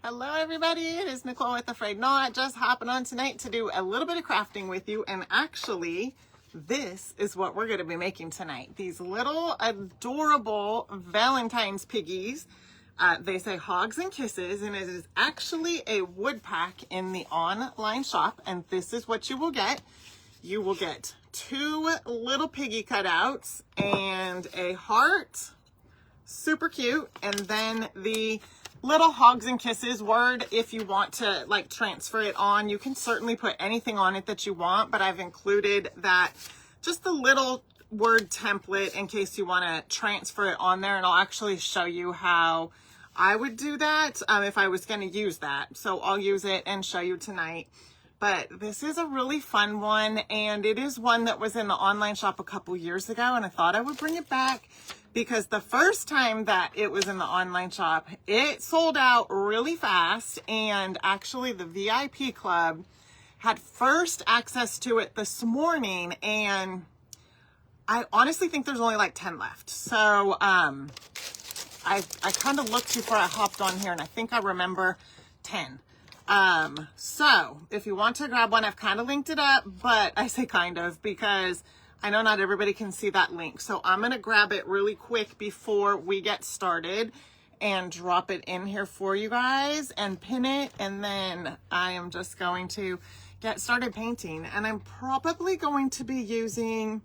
Hello everybody, it is Nicole with A-Frayed-Knot, just hopping on tonight to do a little bit of crafting with you, and actually this is what we're going to be making tonight. These little adorable Valentine's piggies. They say hugs and kisses, and it is actually a wood pack in the online shop, and this is what you will get. You will get 2 little piggy cutouts and a heart, super cute, and then the little hugs and kisses word. If you want to like transfer it on, you can certainly put anything on it that you want, but I've included that just the little word template in case you want to transfer it on there, and I'll actually show you how I would do that if I was going to use that. So I'll use it and show you tonight. But this is a really fun one, and it is one that was in the online shop a couple years ago, and I thought I would bring it back because the first time that it was in the online shop, it sold out really fast, and actually the VIP club had first access to it this morning, and I honestly think there's only like 10 left. So I kind of looked before I hopped on here, and I think I remember 10. So if you want to grab one, I've kind of linked it up, but I say kind of because I know not everybody can see that link. So I'm going to grab it really quick before we get started and drop it in here for you guys and pin it. And then I am just going to get started painting, and I'm probably going to be using,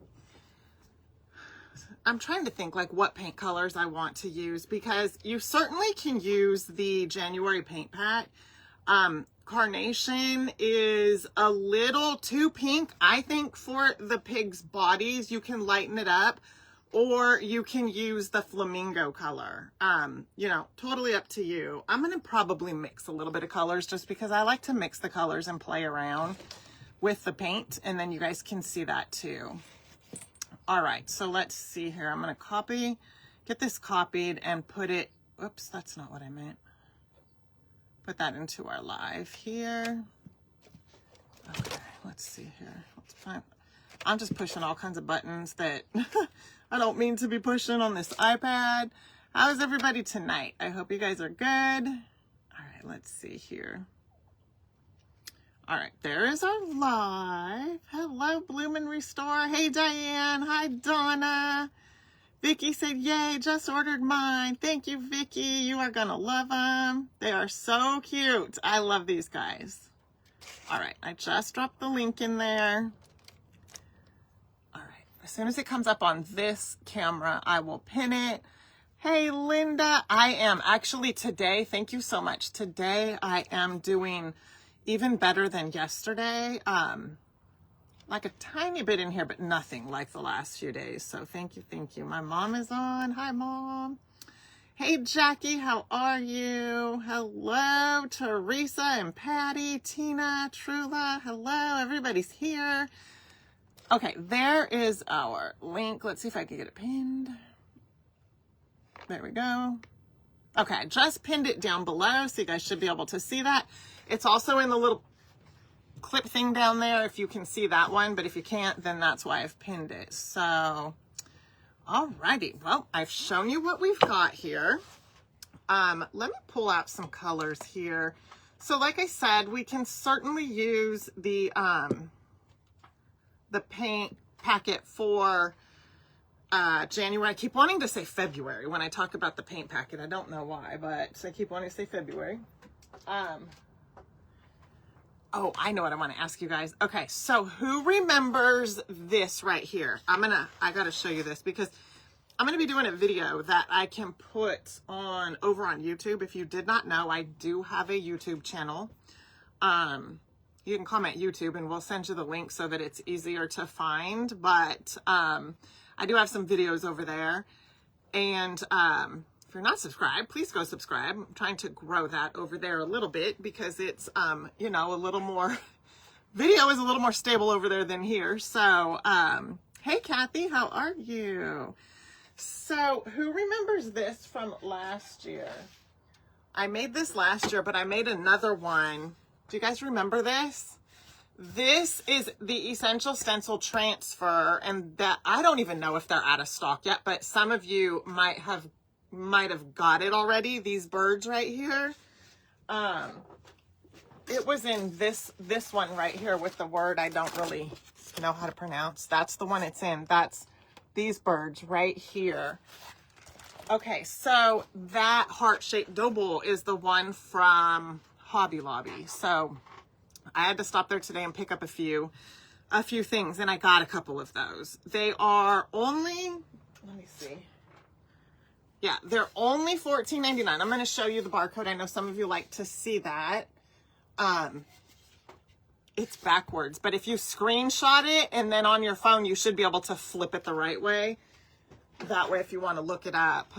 I'm trying to think like what paint colors I want to use, because you certainly can use the January paint pack. Carnation is a little too pink, I think, for the pigs' bodies. You can lighten it up, or you can use the flamingo color. You know, totally up to you. I'm going to probably mix a little bit of colors just because I like to mix the colors and play around with the paint, and then you guys can see that too. All right, so let's see here. I'm going to get this copied and put it, whoops, that's not what I meant. Put that into our live here. Okay, let's see here. Let's find, I'm just pushing all kinds of buttons that I don't mean to be pushing on this iPad. How is everybody tonight? I hope you guys are good. All right, let's see here. All right, there is our live. Hello, Bloom and Restore. Hey, Diane. Hi, Donna. Vicky said, yay, just ordered mine. Thank you, Vicky. You are going to love them. They are so cute. I love these guys. All right, I just dropped the link in there. All right, as soon as it comes up on this camera, I will pin it. Hey, Linda. I am actually today, thank you so much. Today, I am doing even better than yesterday. Like a tiny bit in here, but nothing like the last few days. So thank you, thank you. My mom is on. Hi, Mom. Hey, Jackie, how are you? Hello, Teresa and Patty, Tina, Trula. Hello, everybody's here. Okay, there is our link. Let's see if I can get it pinned. There we go. Okay, I just pinned it down below, so you guys should be able to see that. It's also in the little clip thing down there if you can see that one, but if you can't, then that's why I've pinned it. So alrighty, well, I've shown you what we've got here. Let me pull out some colors here. So like I said, we can certainly use the paint packet for January. I keep wanting to say February when I talk about the paint packet. I don't know why, but I keep wanting to say February. Oh, I know what I want to ask you guys. Okay, so who remembers this right here? I gotta show you this because I'm gonna be doing a video that I can put over on YouTube. If you did not know, I do have a YouTube channel. You can comment YouTube and we'll send you the link so that it's easier to find. But I do have some videos over there. And if you're not subscribed, please go subscribe. I'm trying to grow that over there a little bit because it's, you know, a little more, video is a little more stable over there than here. So, hey, Kathy, how are you? So who remembers this from last year? I made this last year, but I made another one. Do you guys remember this? This is the Essential Stencil Transfer, and that I don't even know if they're out of stock yet, but some of you might have got it already, these birds right here. It was in this one right here with the word I don't really know how to pronounce. That's the one it's in. That's these birds right here. Okay, so that heart-shaped dough bowl is the one from Hobby Lobby. So I had to stop there today and pick up a few things, and I got a couple of those. They are only, let me see. Yeah, they're only $14.99. I'm going to show you the barcode. I know some of you like to see that. It's backwards, but if you screenshot it and then on your phone, you should be able to flip it the right way. That way, if you want to look it up.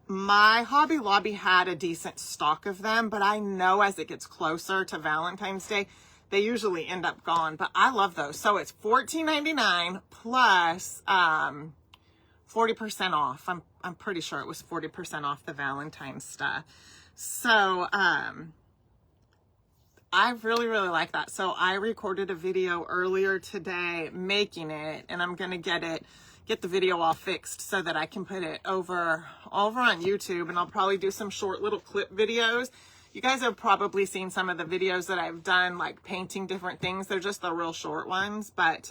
My Hobby Lobby had a decent stock of them, but I know as it gets closer to Valentine's Day, they usually end up gone, but I love those. So it's $14.99 plus 40% off. I'm pretty sure it was 40% off the Valentine stuff. So I really, really like that. So I recorded a video earlier today making it, and I'm going to get the video all fixed so that I can put it over on YouTube, and I'll probably do some short little clip videos. You guys have probably seen some of the videos that I've done, like painting different things. They're just the real short ones, but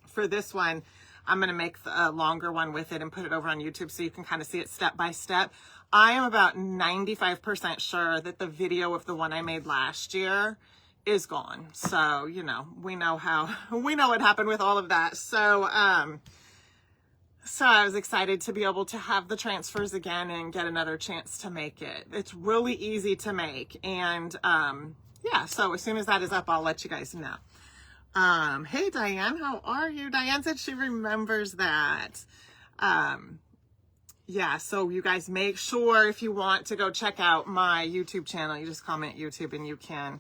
for this one, I'm going to make a longer one with it and put it over on YouTube so you can kind of see it step by step. I am about 95% sure that the video of the one I made last year is gone. So, you know, we know what happened with all of that. So, so I was excited to be able to have the transfers again and get another chance to make it. It's really easy to make. And, yeah, so as soon as that is up, I'll let you guys know. Hey, Diane, how are you? Diane said she remembers that. Yeah, so you guys make sure if you want to go check out my YouTube channel, you just comment YouTube and you can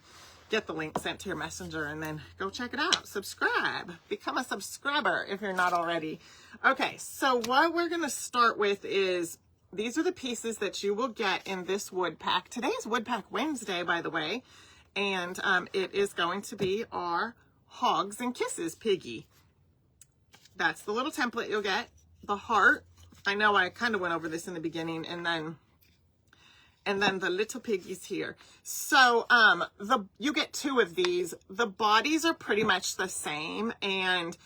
get the link sent to your messenger and then go check it out. Subscribe. Become a subscriber if you're not already. Okay, so what we're going to start with is these are the pieces that you will get in this wood pack. Today is Wood Pack Wednesday, by the way, and it is going to be our Hogs and Kisses piggy. That's the little template you'll get. The heart. I know I kind of went over this in the beginning, and then the little piggies here. So you get two of these. The bodies are pretty much the same, and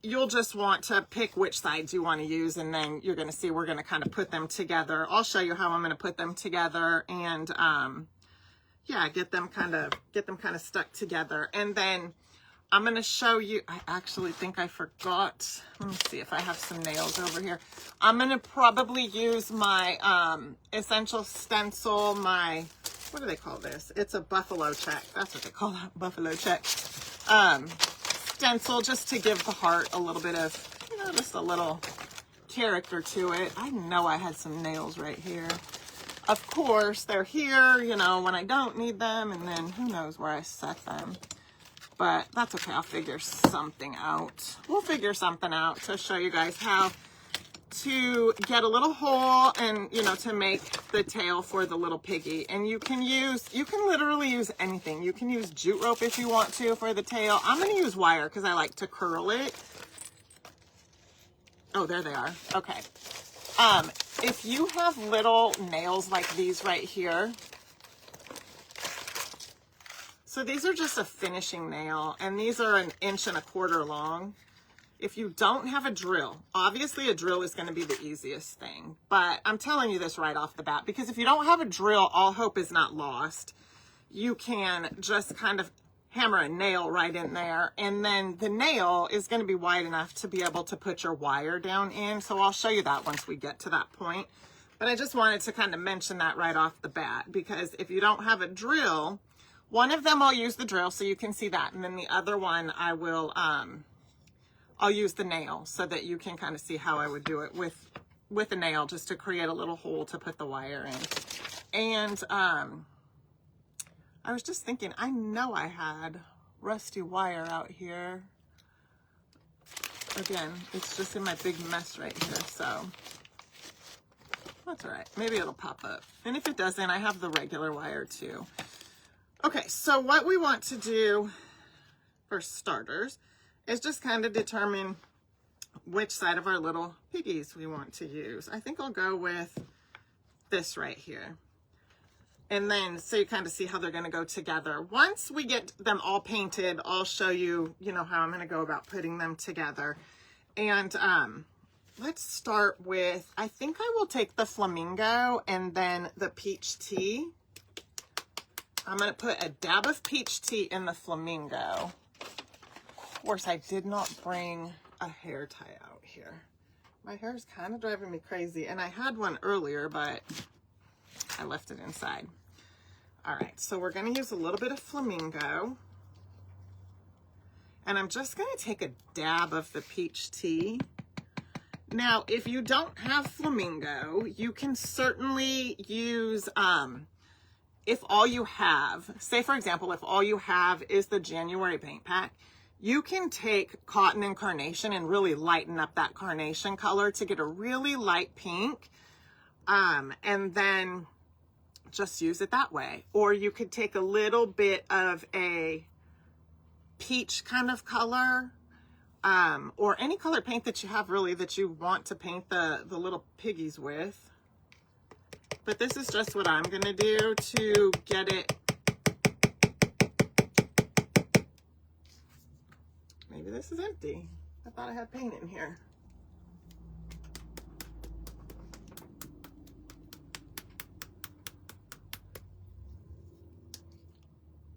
you'll just want to pick which sides you want to use, and then you're going to see we're going to kind of put them together. I'll show you how I'm going to put them together, and yeah, get them kind of stuck together. And then I'm going to show you, I actually think I forgot. Let me see if I have some nails over here. I'm going to probably use my essential stencil, what do they call this? It's a buffalo check. That's what they call that, buffalo check. Stencil, just to give the heart a little bit of, you know, just a little character to it. I know I had some nails right here. Of course, they're here, you know, when I don't need them, and then who knows where I set them. But that's okay, I'll figure something out. We'll figure something out to show you guys how to get a little hole and, you know, to make the tail for the little piggy. And you can literally use anything. You can use jute rope if you want to for the tail. I'm going to use wire because I like to curl it. Oh, there they are. Okay. If you have little nails like these right here, so these are just a finishing nail, and these are 1.25 inches long. If you don't have a drill, obviously a drill is going to be the easiest thing, but I'm telling you this right off the bat, because if you don't have a drill, all hope is not lost. You can just kind of hammer a nail right in there, and then the nail is going to be wide enough to be able to put your wire down in. So I'll show you that once we get to that point. But I just wanted to kind of mention that right off the bat, because if you don't have a drill, one of them I'll use the drill so you can see that, and then the other one I will I'll use the nail so that you can kind of see how I would do it with a nail, just to create a little hole to put the wire in. And I was just thinking, I know I had rusty wire out here. Again, it's just in my big mess right here, so that's all right. Maybe it'll pop up. And if it doesn't, I have the regular wire too. Okay, so what we want to do for starters is just kind of determine which side of our little piggies we want to use. I think I'll go with this right here. And then, so you kind of see how they're going to go together. Once we get them all painted, I'll show you, you know, how I'm going to go about putting them together. And let's start with, I think I will take the flamingo and then the peach tea. I'm going to put a dab of peach tea in the flamingo. Of course, I did not bring a hair tie out here. My hair is kind of driving me crazy, and I had one earlier, but I left it inside. All right, so we're going to use a little bit of flamingo, and I'm just going to take a dab of the peach tea. Now, if you don't have flamingo, you can certainly use, if all you have, say for example, if all you have is the January paint pack, you can take cotton and carnation and really lighten up that carnation color to get a really light pink, and then just use it that way. Or you could take a little bit of a peach kind of color, or any color paint that you have really that you want to paint the little piggies with. But this is just what I'm gonna do to get it. Maybe this is empty. I thought I had paint in here.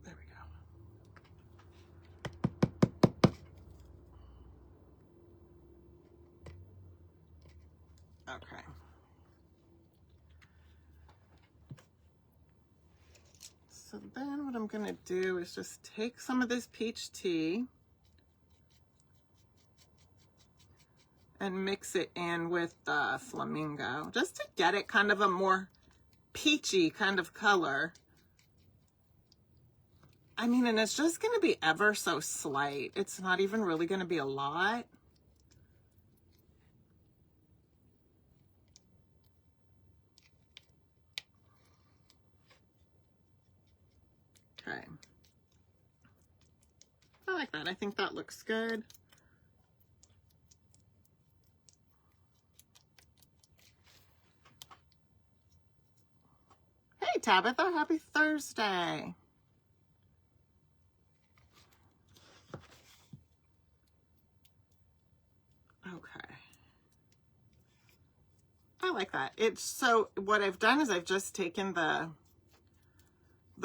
There we go. Okay. So then what I'm gonna do is just take some of this peach tea and mix it in with the flamingo, just to get it kind of a more peachy kind of color. I mean, and it's just gonna be ever so slight. It's not even really gonna be a lot. Okay. I like that. I think that looks good. Hey, Tabitha, happy Thursday. Okay. I like that. It's so, what I've done is I've just taken the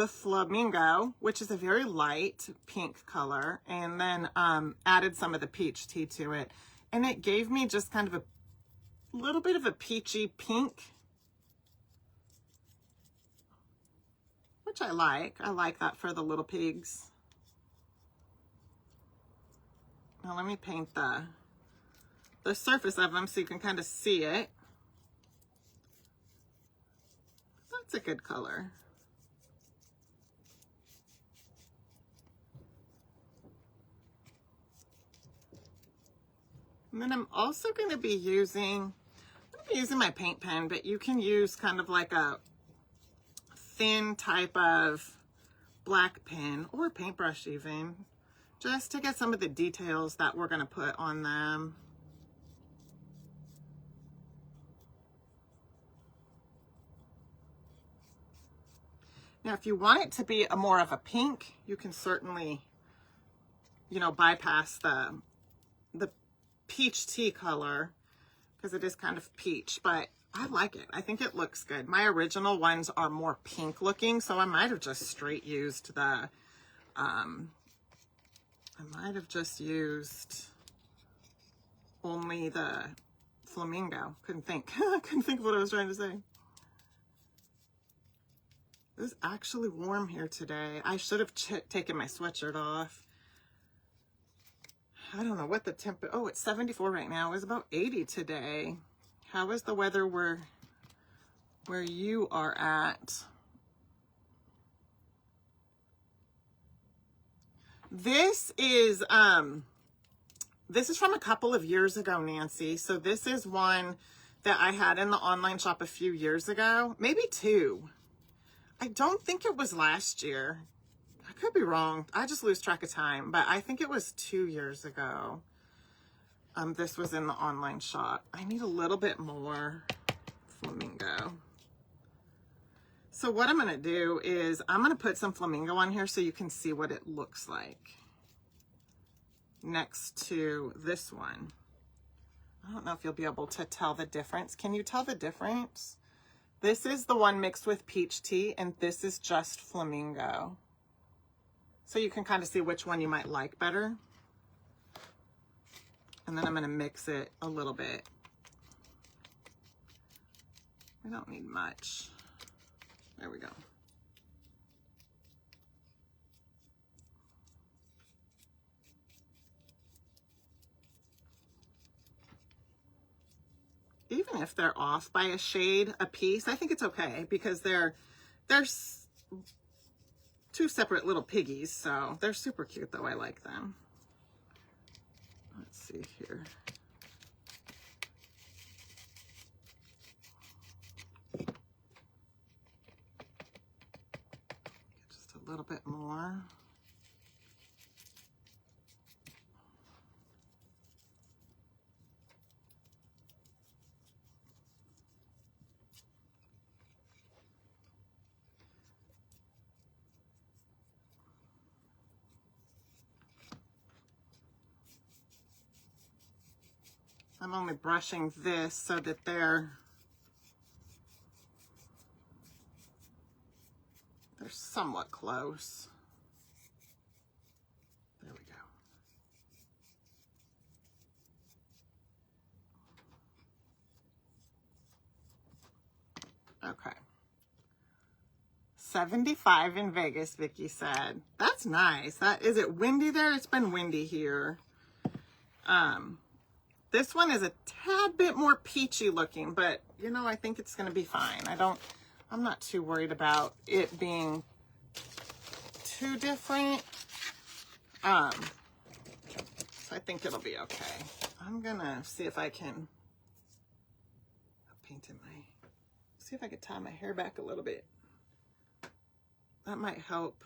flamingo, which is a very light pink color, and then added some of the peach tea to it. And it gave me just kind of a little bit of a peachy pink, which I like. I like that for the little pigs. Now let me paint the surface of them so you can kind of see it. That's a good color. And then I'm also going to be using my paint pen, but you can use kind of like a thin type of black pen or paintbrush even, just to get some of the details that we're going to put on them. Now, if you want it to be a more of a pink, you can certainly, you know, bypass the peach tea color, because it is kind of peach, but I like it. I think it looks good. My original ones are more pink looking, so I might have just straight used the, I might have just used only the flamingo. Couldn't think. Couldn't think of what I was trying to say. It's actually warm here today. I should have taken my sweatshirt off. I don't know what the temp, oh, it's 74 right now. It was about 80 today. How is the weather where you are at? This is from a couple of years ago, Nancy. So this is one that I had in the online shop a few years ago, maybe 2. I don't think it was last year. I could be wrong. I just lose track of time, but I think it was 2 years ago. This was in the online shop. I need a little bit more flamingo. So what I'm going to do is I'm going to put some flamingo on here so you can see what it looks like next to this one. I don't know if you'll be able to tell the difference. Can you tell the difference? This is the one mixed with peach tea, and this is just flamingo. So you can kind of see which one you might like better. And then I'm going to mix it a little bit. We don't need much. There we go. Even if they're off by a shade a piece, I think it's okay because they're two separate little piggies, so they're super cute though. I like them. Let's see here. Just a little bit more. I'm only brushing this so that they're somewhat close. There we go. Okay. 75 in Vegas, Vicky said. That's nice. Is it windy there? It's been windy here. This one is a tad bit more peachy looking, but you know, I think it's going to be fine. I'm not too worried about it being too different. So I think it'll be okay. I'm going to see if I can see if I can tie my hair back a little bit. That might help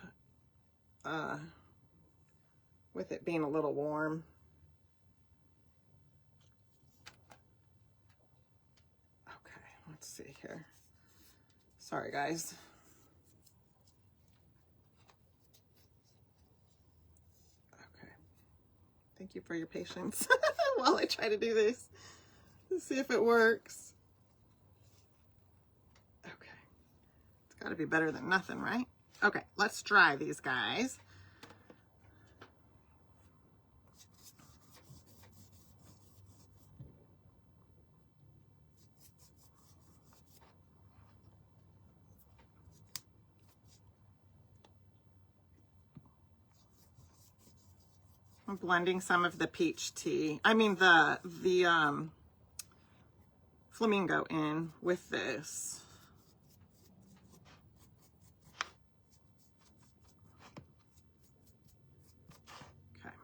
with it being a little warm. Okay, let's see here. Sorry, guys. Okay. Thank you for your patience while I try to do this. Let's see if it works. Okay. It's got to be better than nothing, right? Okay, let's dry these guys. I'm blending some of the peach tea. I mean the flamingo in with this. Okay.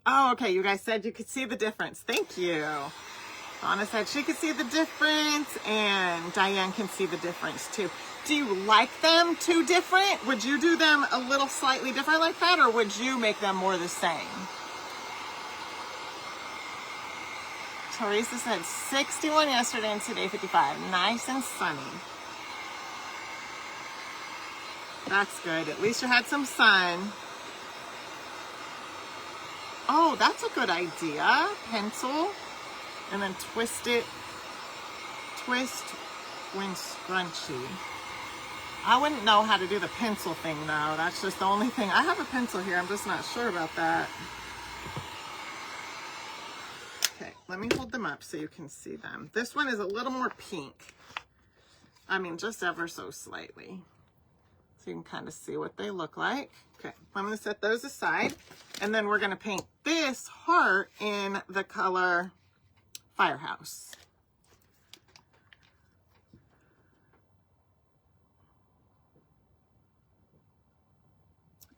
Oh, okay. You guys said you could see the difference. Thank you. Donna said she could see the difference, and Diane can see the difference too. Do you like them too different? Would you do them a little slightly different like that, or would you make them more the same? Teresa said 61 yesterday and today 55. Nice and sunny. That's good. At least you had some sun. Oh, that's a good idea. Pencil. And then twist it. Twist when scrunchy. I wouldn't know how to do the pencil thing though. That's just the only thing. I have a pencil here. I'm just not sure about that. Okay, let me hold them up so you can see them. This one is a little more pink. I mean, just ever so slightly. So you can kind of see what they look like. Okay, I'm going to set those aside. And then we're going to paint this heart in the color Firehouse.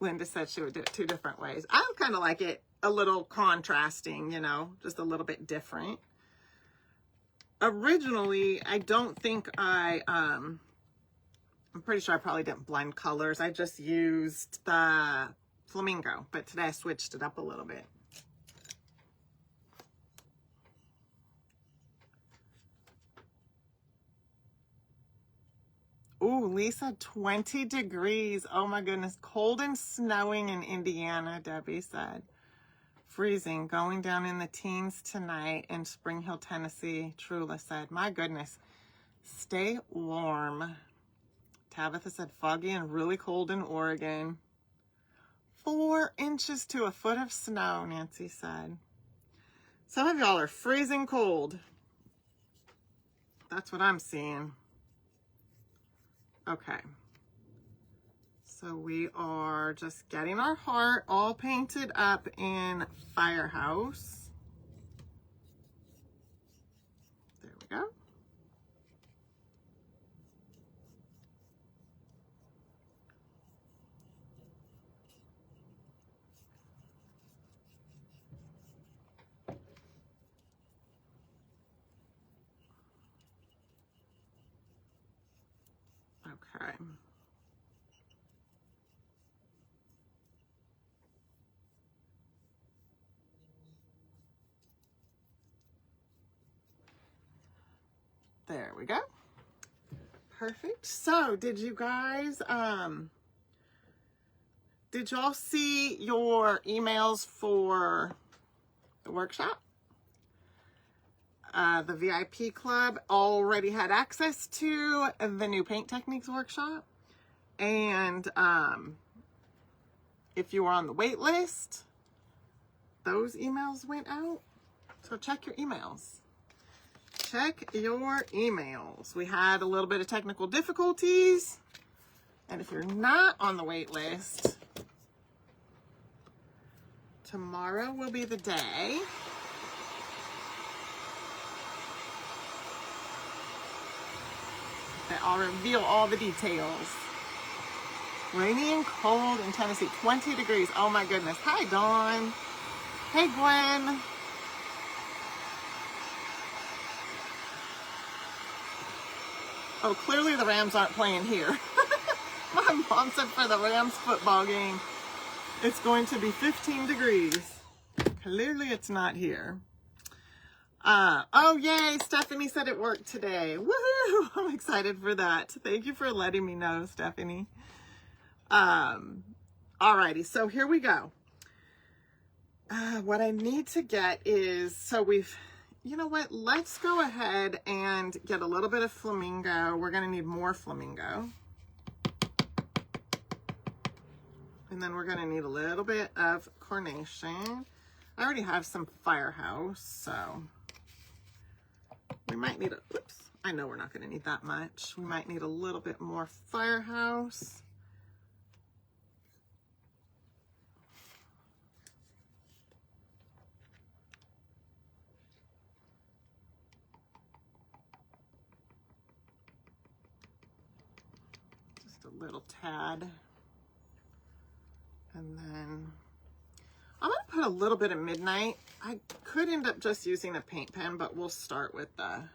Linda said she would do it two different ways. I kind of like it a little contrasting, you know, just a little bit different. Originally, I don't think I'm pretty sure I probably didn't blend colors. I just used the flamingo, but today I switched it up a little bit. we said 20 degrees. Oh my goodness. Cold and snowing in Indiana, Debbie said. Freezing, going down in the teens tonight in Spring Hill, Tennessee, Trula said. My goodness. Stay warm. Tabitha said foggy and really cold in Oregon. 4 inches to a foot of snow, Nancy said. Some of y'all are freezing cold. That's what I'm seeing. Okay. So we are just getting our heart all painted up in Firehouse. There we go. Okay. There we go. Perfect. So, did you guys, did y'all see your emails for the workshop? The VIP club already had access to the new paint techniques workshop. And if you were on the wait list, those emails went out. So check your emails. Check your emails. We had a little bit of technical difficulties. And if you're not on the wait list, tomorrow will be the day. That I'll reveal all the details. Rainy and cold in Tennessee, 20 degrees. Oh my goodness. Hi, Dawn. Hey, Gwen. Oh, clearly the Rams aren't playing here. My mom said for the Rams football game, it's going to be 15 degrees. Clearly it's not here. Oh, yay. Stephanie said it worked today. Woohoo. I'm excited for that. Thank you for letting me know, Stephanie. Alrighty. So here we go. What I need to get is, so you know what? Let's go ahead and get a little bit of flamingo. We're going to need more flamingo. And then we're going to need a little bit of carnation. I already have some Firehouse, so we might need oops, I know we're not going to need that much. We might need a little bit more Firehouse. Just a little tad. And then I'm going to put a little bit of Midnight. I could end up just using a paint pen, but we'll start with a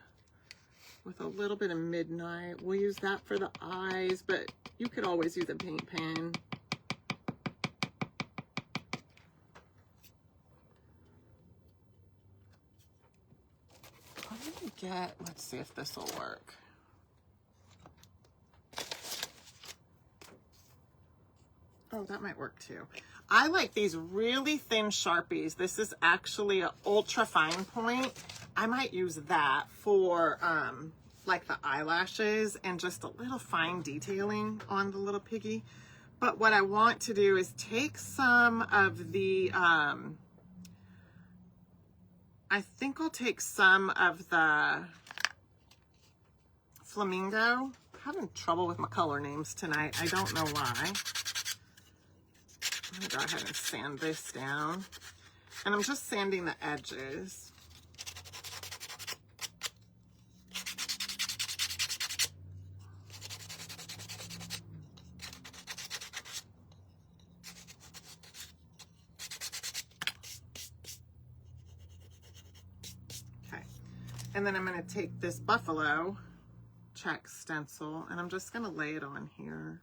little bit of Midnight. We'll use that for the eyes, but you could always use a paint pen. I'm going to get, let's see if this will work. Oh, that might work too. I like these really thin Sharpies. This is actually an ultra fine point. I might use that for like the eyelashes and just a little fine detailing on the little piggy. But what I want to do is take some of the, I think I'll take some of the flamingo. I'm having trouble with my color names tonight. I don't know why. I'm gonna go ahead and sand this down. And I'm just sanding the edges. Okay. And then I'm gonna take this buffalo check stencil and I'm just gonna lay it on here.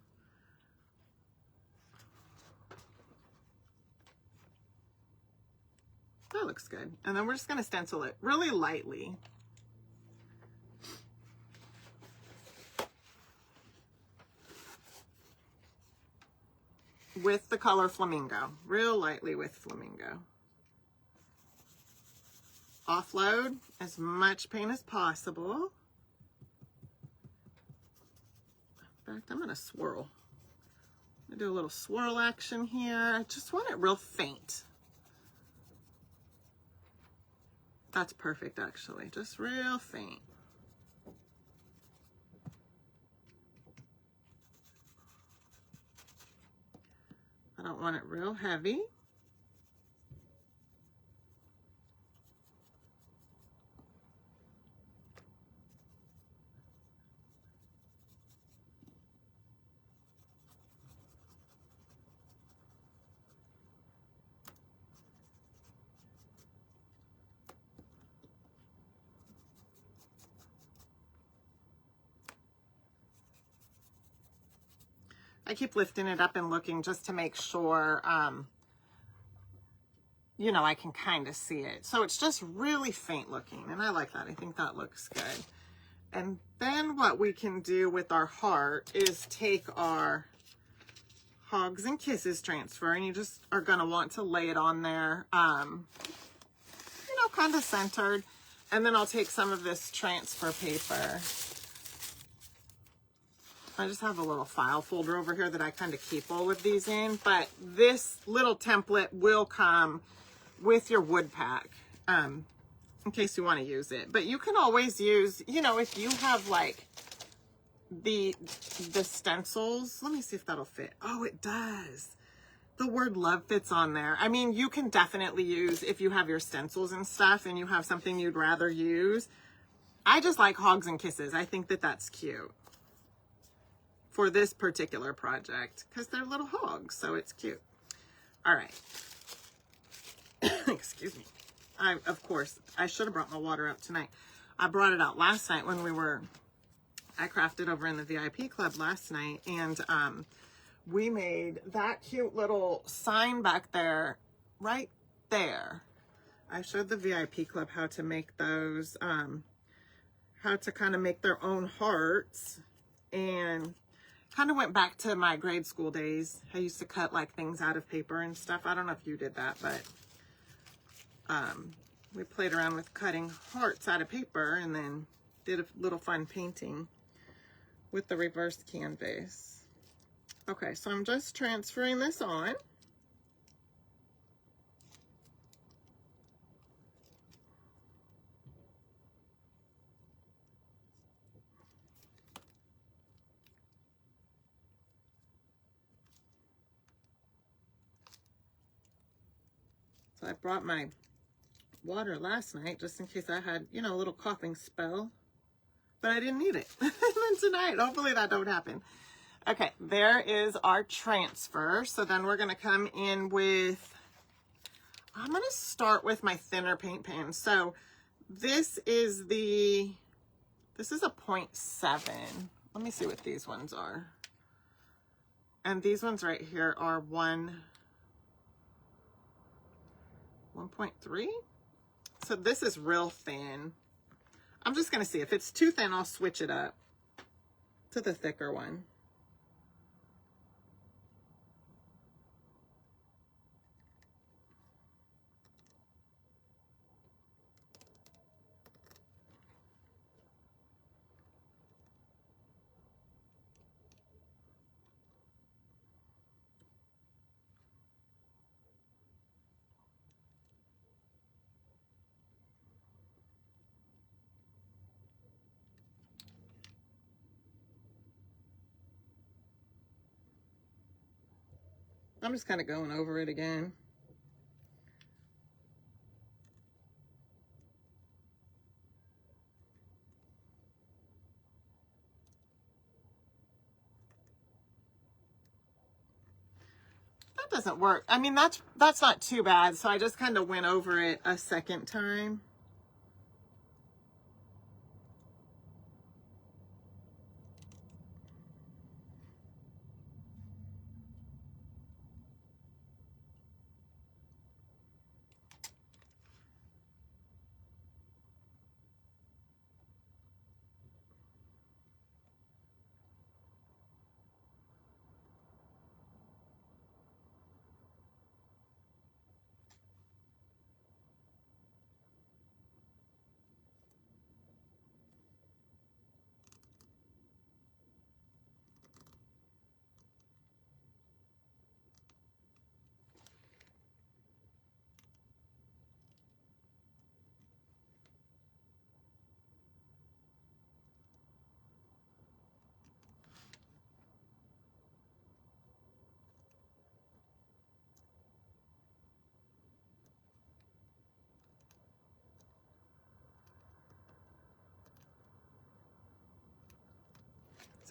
That looks good. And then we're just going to stencil it really lightly. with the color Flamingo, real lightly with Flamingo. Offload as much paint as possible. In fact, I'm going to swirl. I'm going to do a little swirl action here. I just want it real faint. That's perfect, actually. Just real faint. I don't want it real heavy. I keep lifting it up and looking just to make sure, you know, I can kind of see it. So it's just really faint looking, and I like that. I think that looks good. And then what we can do with our heart is take our Hugs and Kisses transfer, and you just are going to want to lay it on there, you know, kind of centered. And then I'll take some of this transfer paper. I just have a little file folder over here that I kind of keep all of these in, but this little template will come with your wood pack, in case you want to use it. But you can always use, you know, if you have like the stencils, let me see if that'll fit. Oh, it does. The word love fits on there. I mean, you can definitely use, if you have your stencils and stuff and you have something you'd rather use. I just like Hugs and Kisses. I think that that's cute for this particular project because they're little hogs, so it's cute. All right. Excuse me. Of course, I should have brought my water out tonight. I brought it out last night when I crafted over in the VIP club last night, and we made that cute little sign back there, right there. I showed the VIP club how to make those, how to kind of make their own hearts, and kind of went back to my grade school days. I used to cut like things out of paper and stuff. I don't know if you did that, but we played around with cutting hearts out of paper and then did a little fun painting with the reversed canvas. Okay, so I'm just transferring this on. So I brought my water last night just in case I had, you know, a little coughing spell, but I didn't need it. And then tonight, hopefully that don't happen. Okay, there is our transfer. So then we're going to come in with, I'm going to start with my thinner paint pen. So this is a 0.7. Let me see what these ones are. And these ones right here are 1.3. So this is real thin. I'm just going to see if it's too thin, I'll switch it up to the thicker one. I'm just kind of going over it again. That doesn't work. I mean, that's not too bad. So I just kind of went over it a second time.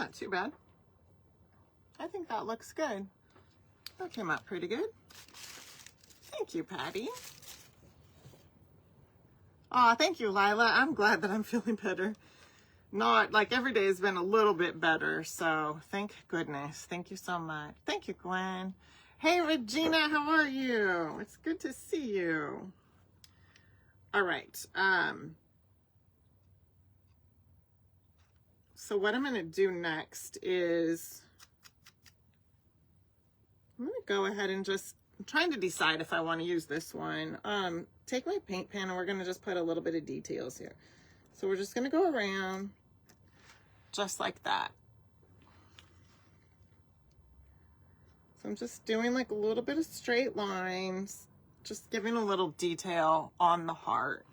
not too bad. I think that looks good. That came out pretty good. Thank you, Patty. Aw, thank you, Lila. I'm glad that I'm feeling better. Not like every day has been a little bit better, so thank goodness. Thank you so much. Thank you, Gwen. Hey, Regina, how are you? It's good to see you. All right. So what I'm going to do next is I'm going to go ahead and just, I'm trying to decide if I want to use this one. Take my paint pen and we're going to just put a little bit of details here. So we're just going to go around just like that. So I'm just doing like a little bit of straight lines, just giving a little detail on the heart.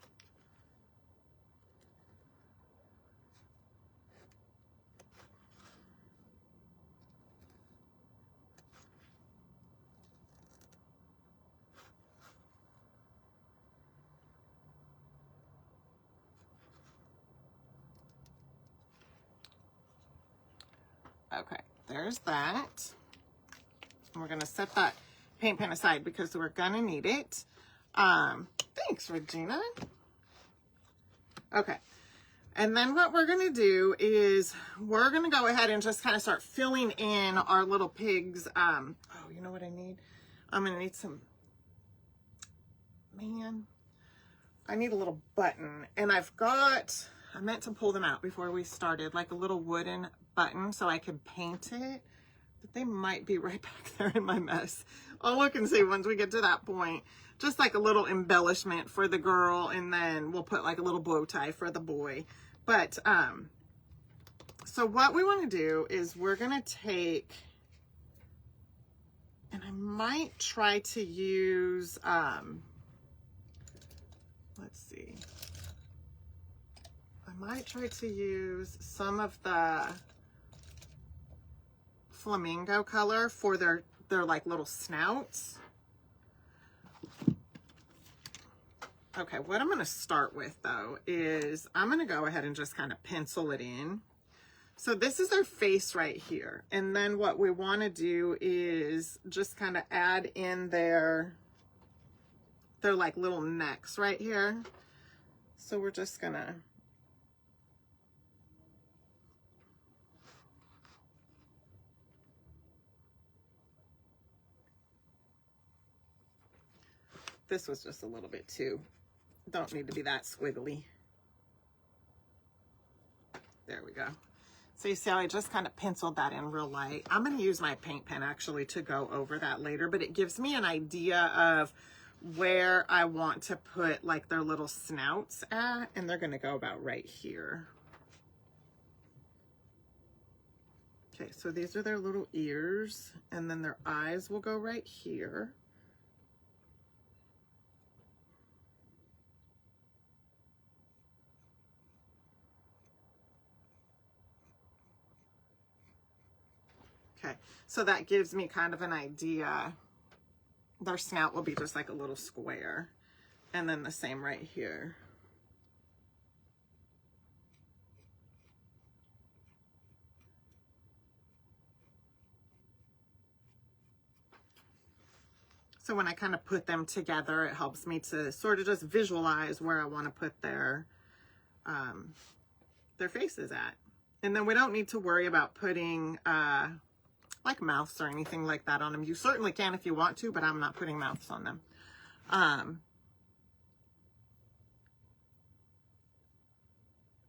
Okay, there's that. And we're going to set that paint pen aside because we're going to need it. Thanks, Regina. Okay, and then what we're going to do is we're going to go ahead and just kind of start filling in our little pigs. Oh, you know what I need? I'm going to need some, I need a little button. And I meant to pull them out before we started, like a little wooden button so I could paint it, but they might be right back there in my mess. I'll look and see once we get to that point. Just like a little embellishment for the girl, and then we'll put like a little bow tie for the boy. But so what we want to do is we're gonna take, and I might try to use let's see, I might try to use some of the flamingo color for their like little snouts. Okay, what I'm going to start with though is I'm going to go ahead and just kind of pencil it in. So this is their face right here. And then what we want to do is just kind of add in their like little necks right here. So we're just going to this was just a little bit too, don't need to be that squiggly. There we go. So you see how I just kind of penciled that in real light. I'm going to use my paint pen actually to go over that later, but it gives me an idea of where I want to put like their little snouts at, and they're going to go about right here. Okay, so these are their little ears, and then their eyes will go right here. Okay, so that gives me kind of an idea. Their snout will be just like a little square. And then the same right here. So when I kind of put them together, it helps me to sort of just visualize where I want to put their faces at. And then we don't need to worry about putting like mouths or anything like that on them. You certainly can if you want to, but I'm not putting mouths on them.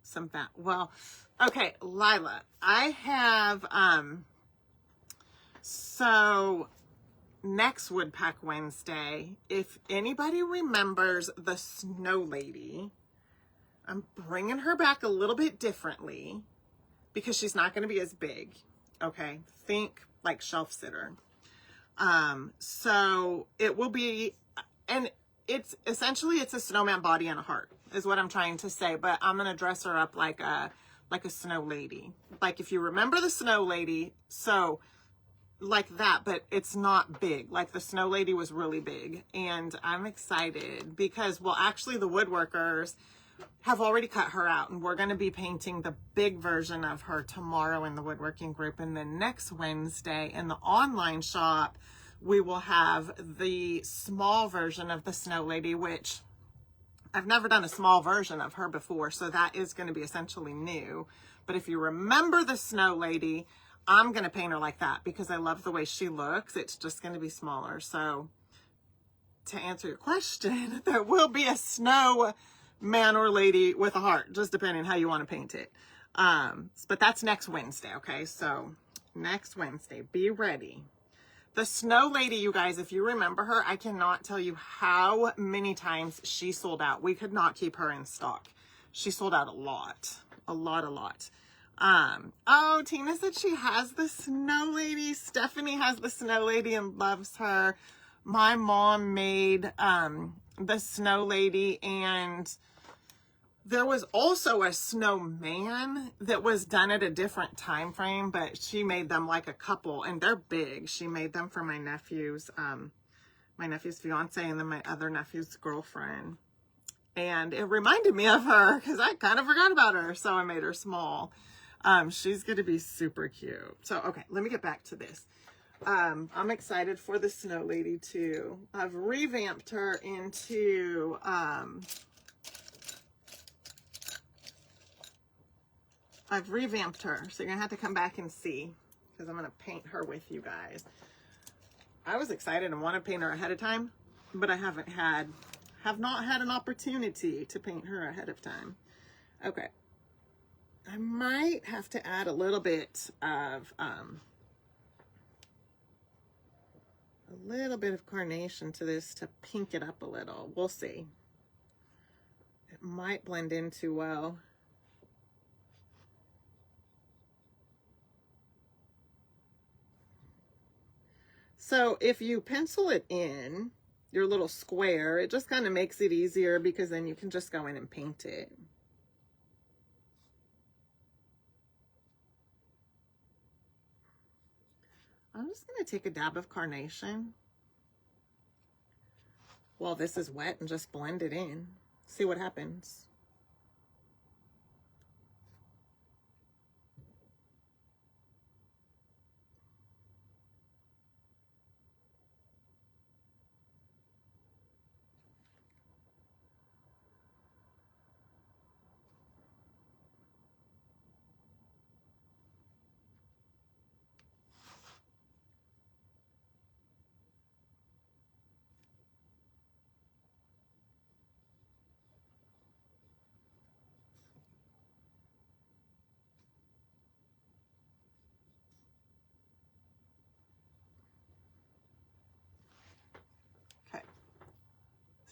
Some fat. Well, okay, Lila, I have, so next Woodpack Wednesday, if anybody remembers the Snow Lady, I'm bringing her back a little bit differently because she's not going to be as big. Okay, think like shelf sitter. So it will be, and it's essentially it's a snowman body and a heart is what I'm trying to say, but I'm gonna dress her up like a snow lady. Like if you remember the Snow Lady, so like that, but it's not big. Like the Snow Lady was really big, and I'm excited because, well, actually the woodworkers, have already cut her out, and we're going to be painting the big version of her tomorrow in the woodworking group. And then next Wednesday in the online shop, we will have the small version of the Snow Lady, which I've never done a small version of her before, so that is going to be essentially new. But if you remember the Snow Lady, I'm going to paint her like that because I love the way she looks. It's just going to be smaller. So to answer your question, there will be a snow man or lady with a heart, just depending how you want to paint it. But that's next Wednesday, okay? So next Wednesday, be ready. The Snow Lady, you guys, if you remember her, I cannot tell you how many times she sold out. We could not keep her in stock. She sold out a lot. A lot. Oh, Tina said she has the Snow Lady. Stephanie has the Snow Lady and loves her. My mom made the Snow Lady, and there was also a snowman that was done at a different time frame, but she made them like a couple, and they're big. She made them for my nephew's fiance, and then my other nephew's girlfriend. And it reminded me of her because I kind of forgot about her, so I made her small. She's going to be super cute. So, okay, let me get back to this. I'm excited for the Snow Lady too. I've revamped her into, so you're going to have to come back and see because I'm going to paint her with you guys. I was excited and wanted to paint her ahead of time, but I have not had an opportunity to paint her ahead of time. Okay. I might have to add a little bit of, carnation to this to pink it up a little. We'll see. It might blend in too well. So if you pencil it in your little square, it just kind of makes it easier because then you can just go in and paint it. I'm just going to take a dab of carnation while this is wet and just blend it in. See what happens.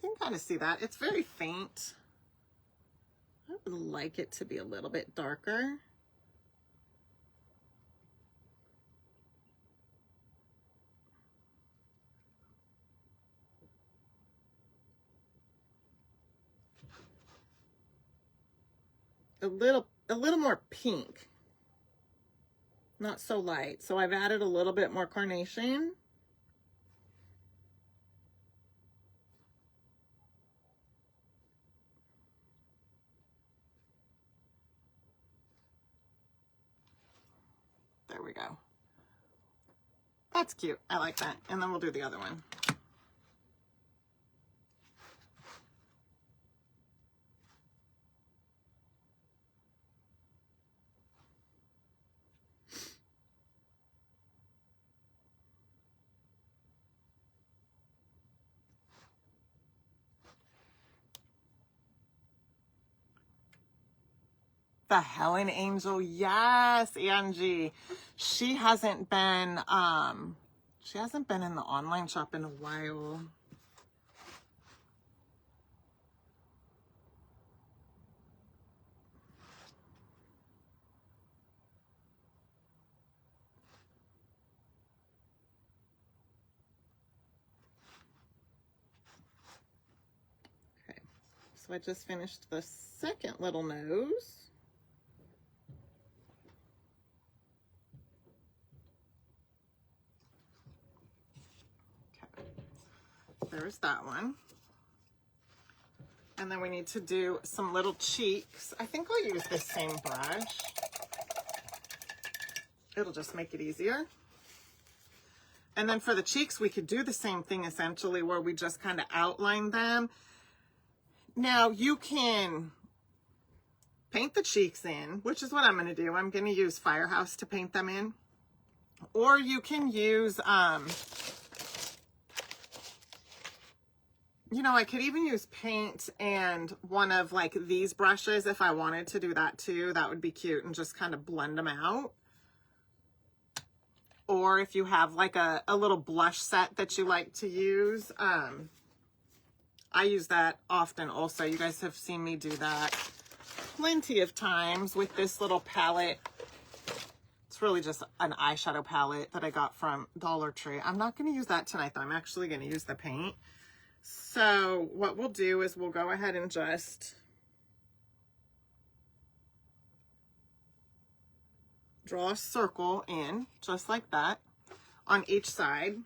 You can kind of see that. It's very faint. I would like it to be a little bit darker. A little more pink. Not so light. So I've added a little bit more carnation. There we go. That's cute. I like that. And then we'll do the other one. The Helen Angel, yes, Angie. She hasn't been in the online shop in a while. Okay, so I just finished the second little nose. There's that one. And then we need to do some little cheeks. I think I'll use this same brush. It'll just make it easier. And then for the cheeks, we could do the same thing essentially, where we just kind of outline them. Now you can paint the cheeks in, which is what I'm going to do. I'm going to use Firehouse to paint them in. Or you can use, you know, I could even use paint and one of like these brushes if I wanted to do that too. That would be cute, and just kind of blend them out. Or if you have like a little blush set that you like to use, I use that often also. You guys have seen me do that plenty of times with this little palette. It's really just an eyeshadow palette that I got from Dollar Tree. I'm not going to use that tonight though. I'm actually going to use the paint. So what we'll do is we'll go ahead and just draw a circle in, just like that, on each side.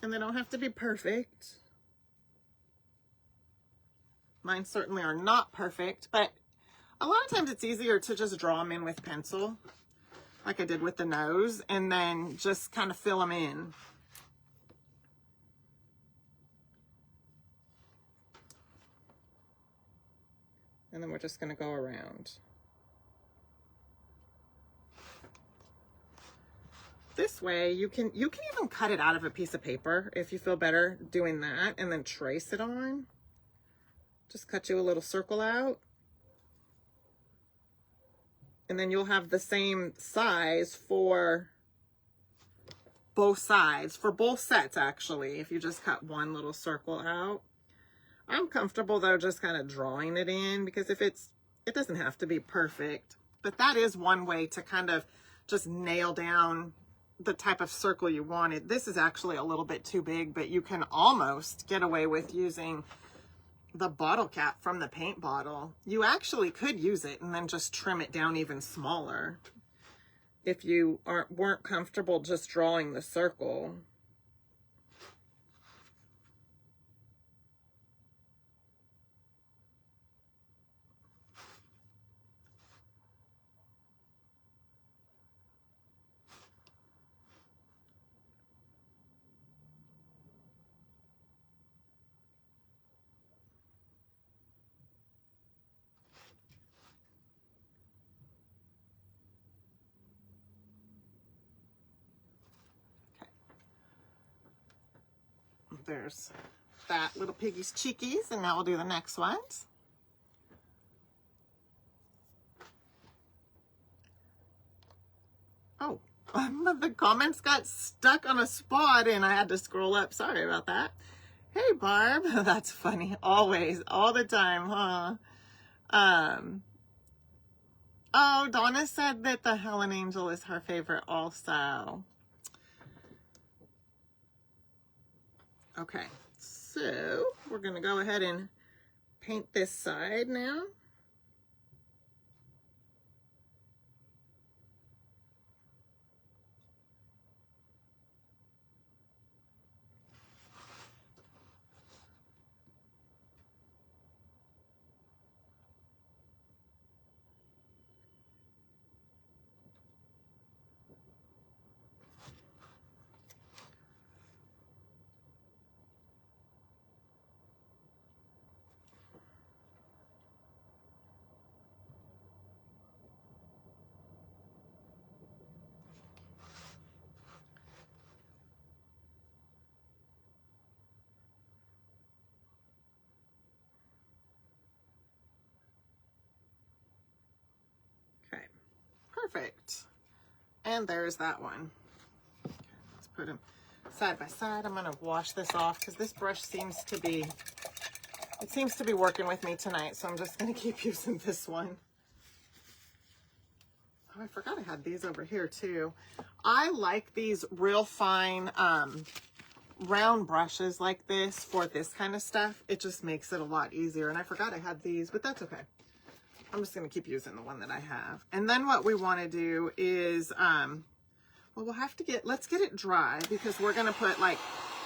And they don't have to be perfect. Mine certainly are not perfect, but a lot of times it's easier to just draw them in with pencil, like I did with the nose, and then just kind of fill them in. And then we're just going to go around. This way you can even cut it out of a piece of paper if you feel better doing that, and then trace it on. Just cut you a little circle out. And then you'll have the same size for both sides, for both sets actually, if you just cut one little circle out. I'm comfortable though just kind of drawing it in, because if it doesn't have to be perfect, but that is one way to kind of just nail down the type of circle you wanted. This is actually a little bit too big, but you can almost get away with using the bottle cap from the paint bottle. You actually could use it and then just trim it down even smaller if you weren't comfortable just drawing the circle. There's that little piggy's cheekies, and now we'll do the next ones. Oh, the comments got stuck on a spot and I had to scroll up. Sorry about that. Hey, Barb. That's funny. Always, all the time, huh? Oh, Donna said that the Helen Angel is her favorite also. Okay, so we're going to go ahead and paint this side now. Perfect. And there's that one. Okay, let's put them side by side. I'm going to wash this off because this brush seems to be working with me tonight. So I'm just going to keep using this one. Oh, I forgot I had these over here too. I like these real fine round brushes like this for this kind of stuff. It just makes it a lot easier. And I forgot I had these, but that's okay. I'm just going to keep using the one that I have. And then what we want to do is, well, we'll have to let's get it dry, because we're going to put like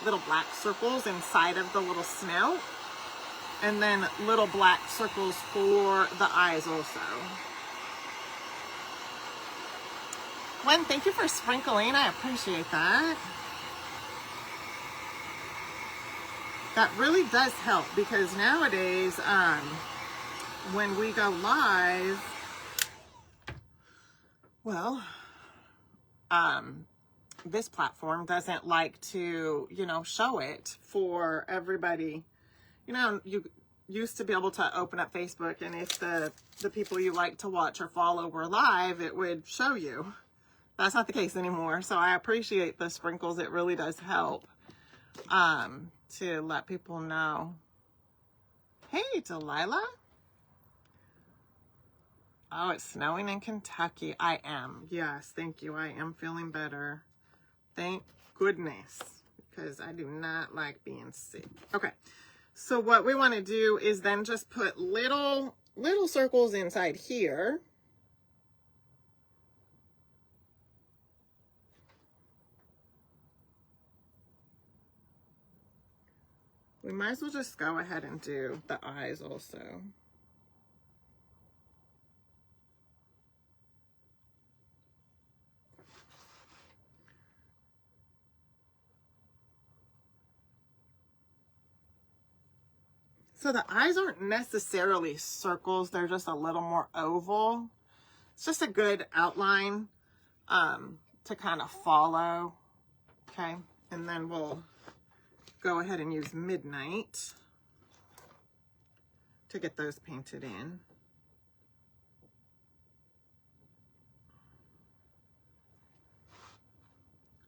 little black circles inside of the little snout, and then little black circles for the eyes also. Gwen, thank you for sprinkling. I appreciate that. That really does help, because nowadays, when we go live, well, this platform doesn't like to, you know, show it for everybody. You know, you used to be able to open up Facebook, and if the people you like to watch or follow were live, it would show you. That's not the case anymore. So I appreciate the sprinkles. It really does help to let people know. Hey, Delilah. Oh, it's snowing in Kentucky. I am. Yes, thank you. I am feeling better. Thank goodness, because I do not like being sick. Okay, so what we want to do is then just put little circles inside here. We might as well just go ahead and do the eyes also. So the eyes aren't necessarily circles, they're just a little more oval. It's just a good outline to kind of follow, okay? And then we'll go ahead and use Midnight to get those painted in.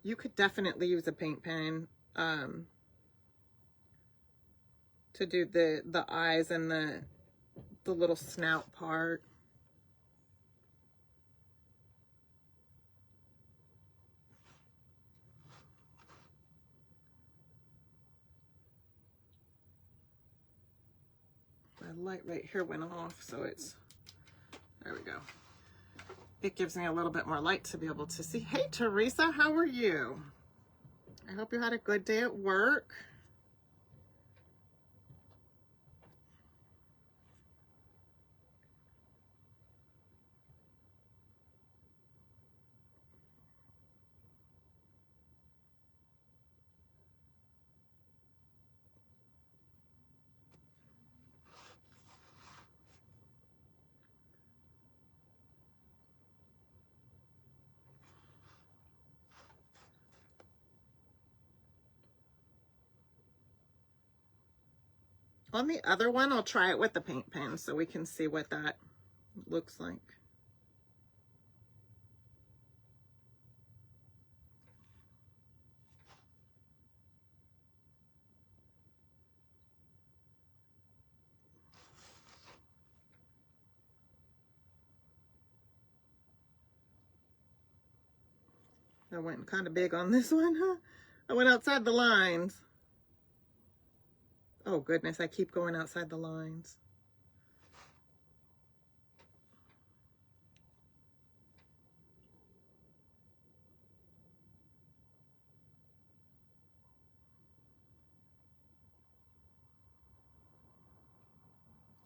You could definitely use a paint pen to do the eyes and the little snout part. My light right here went off, so it's, there we go. It gives me a little bit more light to be able to see. Hey, Teresa, how are you? I hope you had a good day at work. On the other one, I'll try it with the paint pen so we can see what that looks like. I went kind of big on this one, huh? I went outside the lines. Oh goodness, I keep going outside the lines.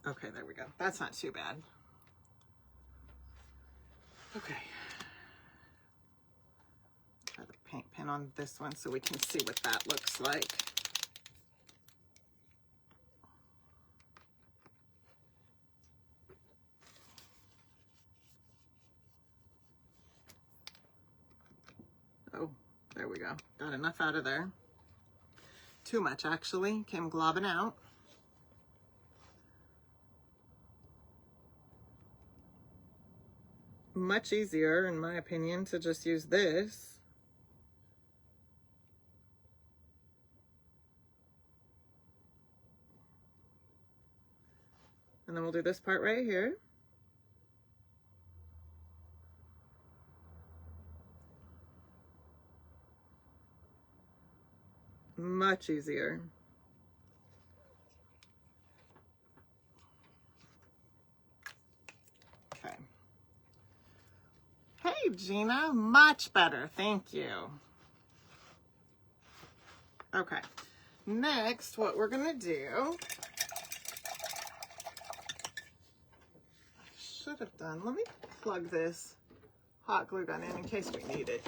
Okay, there we go. That's not too bad. Okay. Try the paint pen on this one so we can see what that looks like. Oh, there we go. Got enough out of there. Too much, actually. Came globbing out. Much easier, in my opinion, to just use this. And then we'll do this part right here. Much easier. Gina. Much better. Thank you. Okay. Next, what we're going to do, I should have done, let me plug this hot glue gun in case we need it.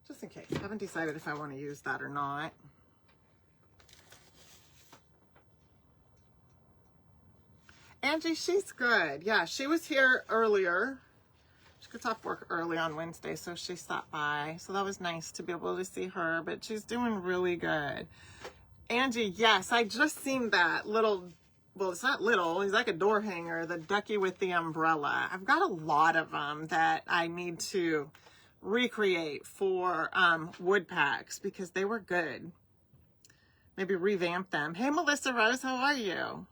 Just in case. I haven't decided if I want to use that or not. Angie, she's good. Yeah, she was here earlier. She gets off work early on Wednesday, so she stopped by. So that was nice to be able to see her, but she's doing really good. Angie, yes, I just seen that little, well, it's not little, he's like a door hanger, the ducky with the umbrella. I've got a lot of them that I need to recreate for wood packs because they were good. Maybe revamp them. Hey, Melissa Rose, how are you?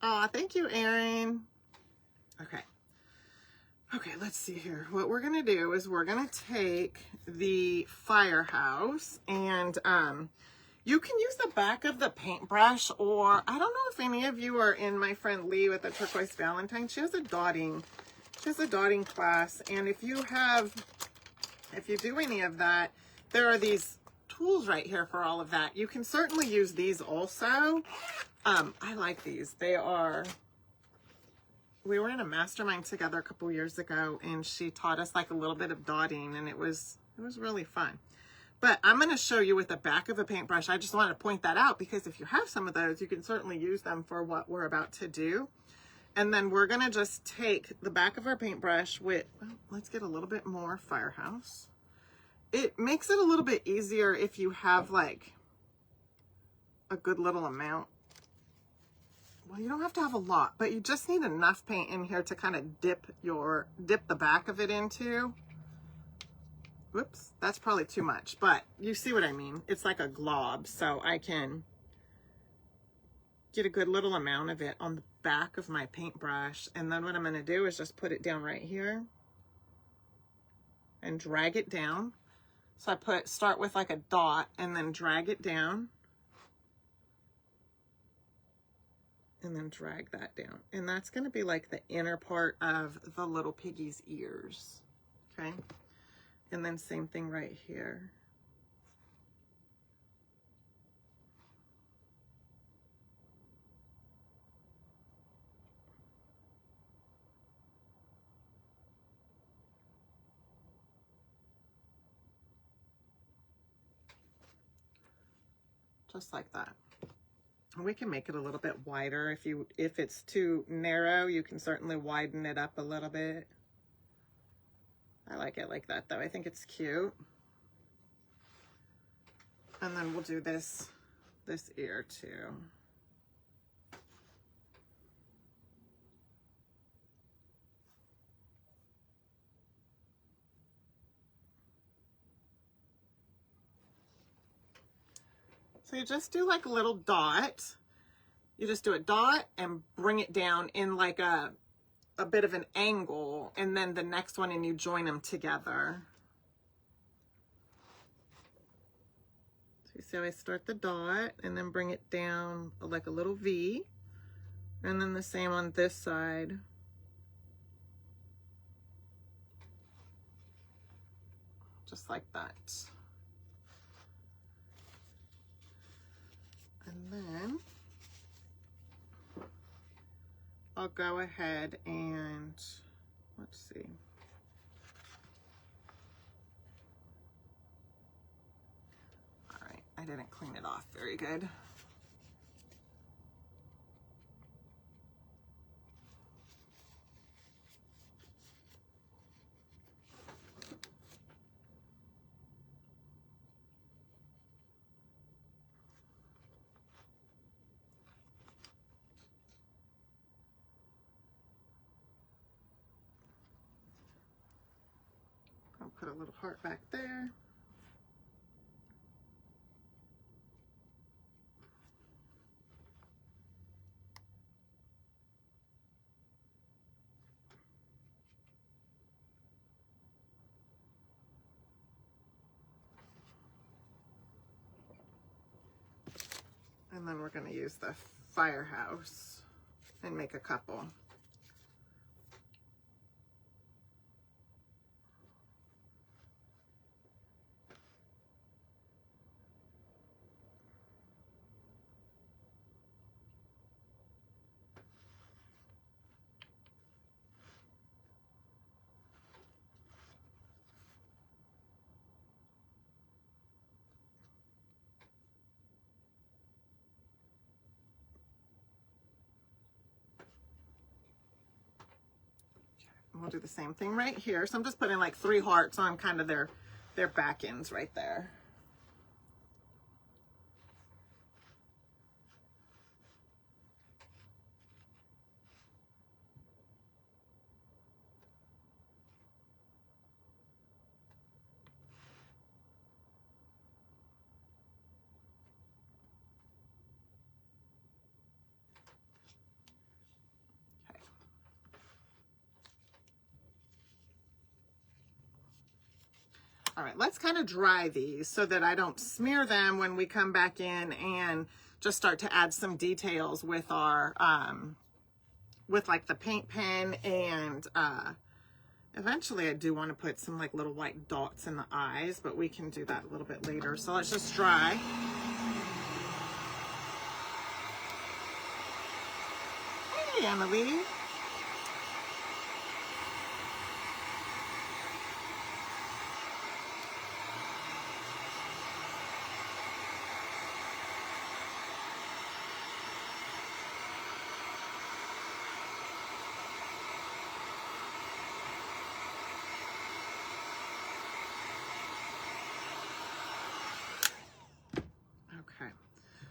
Oh, thank you, Erin. Okay. Okay, let's see here. What we're going to do is we're going to take the firehouse and, you can use the back of the paintbrush, or I don't know if any of you are in my friend Lee with the Turquoise Valentine. She has a dotting class. And if you do any of that, there are these tools right here for all of that. You can certainly use these also. I like these. We were in a mastermind together a couple years ago, and she taught us like a little bit of dotting, and it was really fun. But I'm going to show you with the back of a paintbrush. I just want to point that out because if you have some of those, you can certainly use them for what we're about to do. And then we're going to just take the back of our paintbrush with, well, let's get a little bit more firehouse. It makes it a little bit easier if you have like a good little amount. Well, you don't have to have a lot, but you just need enough paint in here to kind of dip the back of it into. Whoops, that's probably too much, but you see what I mean. It's like a glob, so I can get a good little amount of it on the back of my paintbrush. And then what I'm going to do is just put it down right here and drag it down. So start with like a dot and then drag it down. And then drag that down. And that's going to be like the inner part of the little piggy's ears. Okay. And then same thing right here. Just like that. We can make it a little bit wider. If it's too narrow, you can certainly widen it up a little bit. I like it like that though. I think it's cute. And then we'll do this ear too. So you just do like a little dot. You just do a dot and bring it down in like a bit of an angle, and then the next one, and you join them together. So you see how I start the dot and then bring it down like a little V, and then the same on this side. Just like that. And then I'll go ahead and, let's see. All right, I didn't clean it off very good. I'll put a little heart back there. And then we're going to use the firehouse and make a couple. we'll do the same thing right here. So I'm just putting like 3 hearts on kind of their back ends right there. All right, let's kind of dry these so that I don't smear them when we come back in and just start to add some details with our, with like the paint pen, and eventually I do want to put some like little white dots in the eyes, but we can do that a little bit later. So let's just dry. Hey, Emily.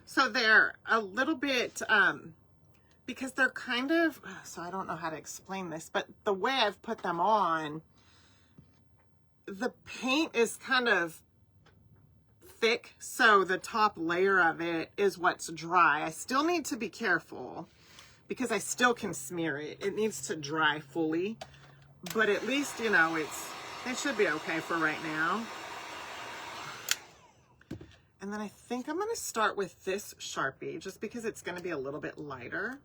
So they're a little bit, because they're kind of, so I don't know how to explain this, but the way I've put them on, the paint is kind of thick, so the top layer of it is what's dry. I still need to be careful because I still can smear it. It needs to dry fully, but at least, you know, it should be okay for right now. And then I think I'm going to start with this Sharpie just because it's going to be a little bit lighter.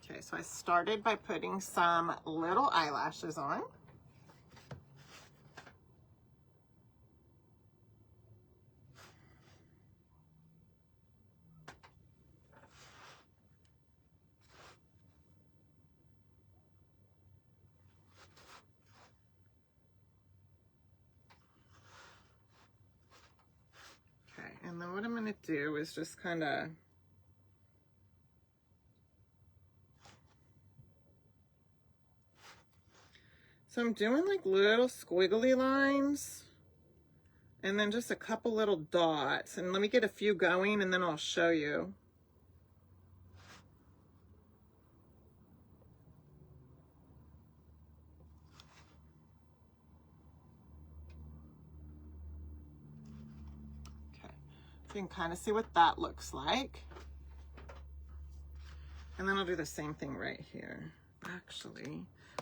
Okay, so I started by putting some little eyelashes on. And then what I'm going to do is just kind of so I'm doing like little squiggly lines and then just a couple little dots, and let me get a few going and then I'll show you. So you can kind of see what that looks like. And then I'll do the same thing right here. Actually,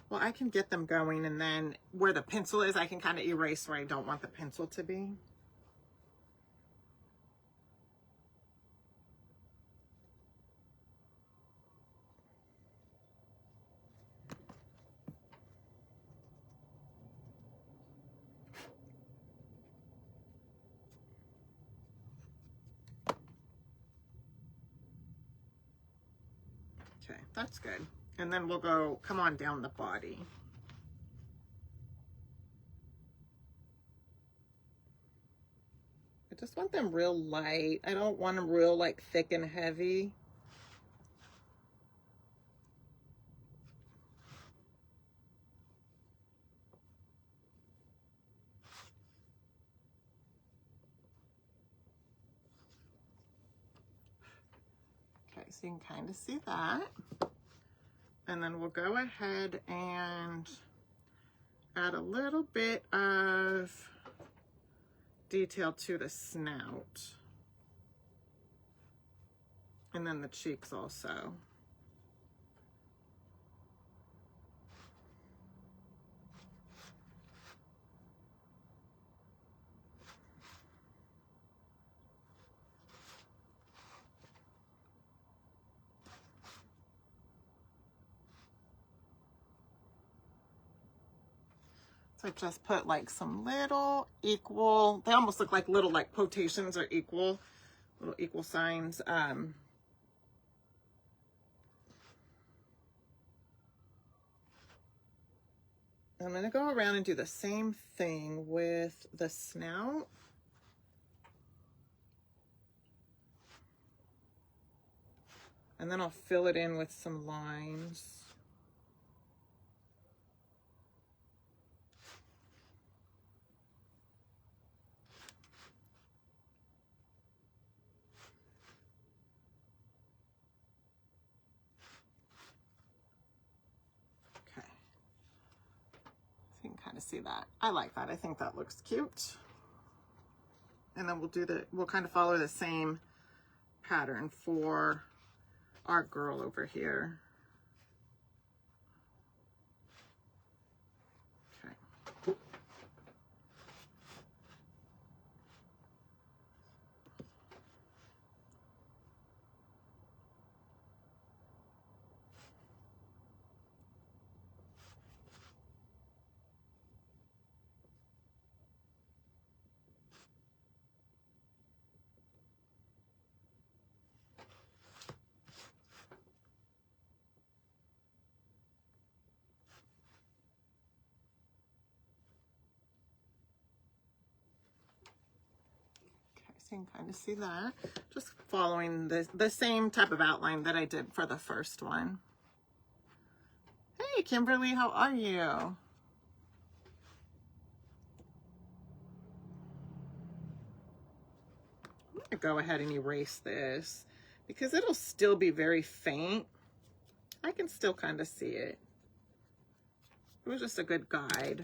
well, I can get them going, and then where the pencil is, I can kind of erase where I don't want the pencil to be. Okay, that's good. And then we'll go, come on down the body. I just want them real light. I don't want them real like thick and heavy. Okay, so you can kind of see that. And then we'll go ahead and add a little bit of detail to the snout. And then the cheeks also. So I just put like some little equal, they almost look like little like quotations or equal, little equal signs. I'm going to go around and do the same thing with the snout. And then I'll fill it in with some lines. Okay. So you can kind of see that. I like that. I think that looks cute. And then we'll kind of follow the same pattern for our girl over here. Okay. So you can kind of see that. Just following the same type of outline that I did for the first one. Hey, Kimberly, how are you? I'm gonna go ahead and erase this because it'll still be very faint. I can still kind of see it. It was just a good guide.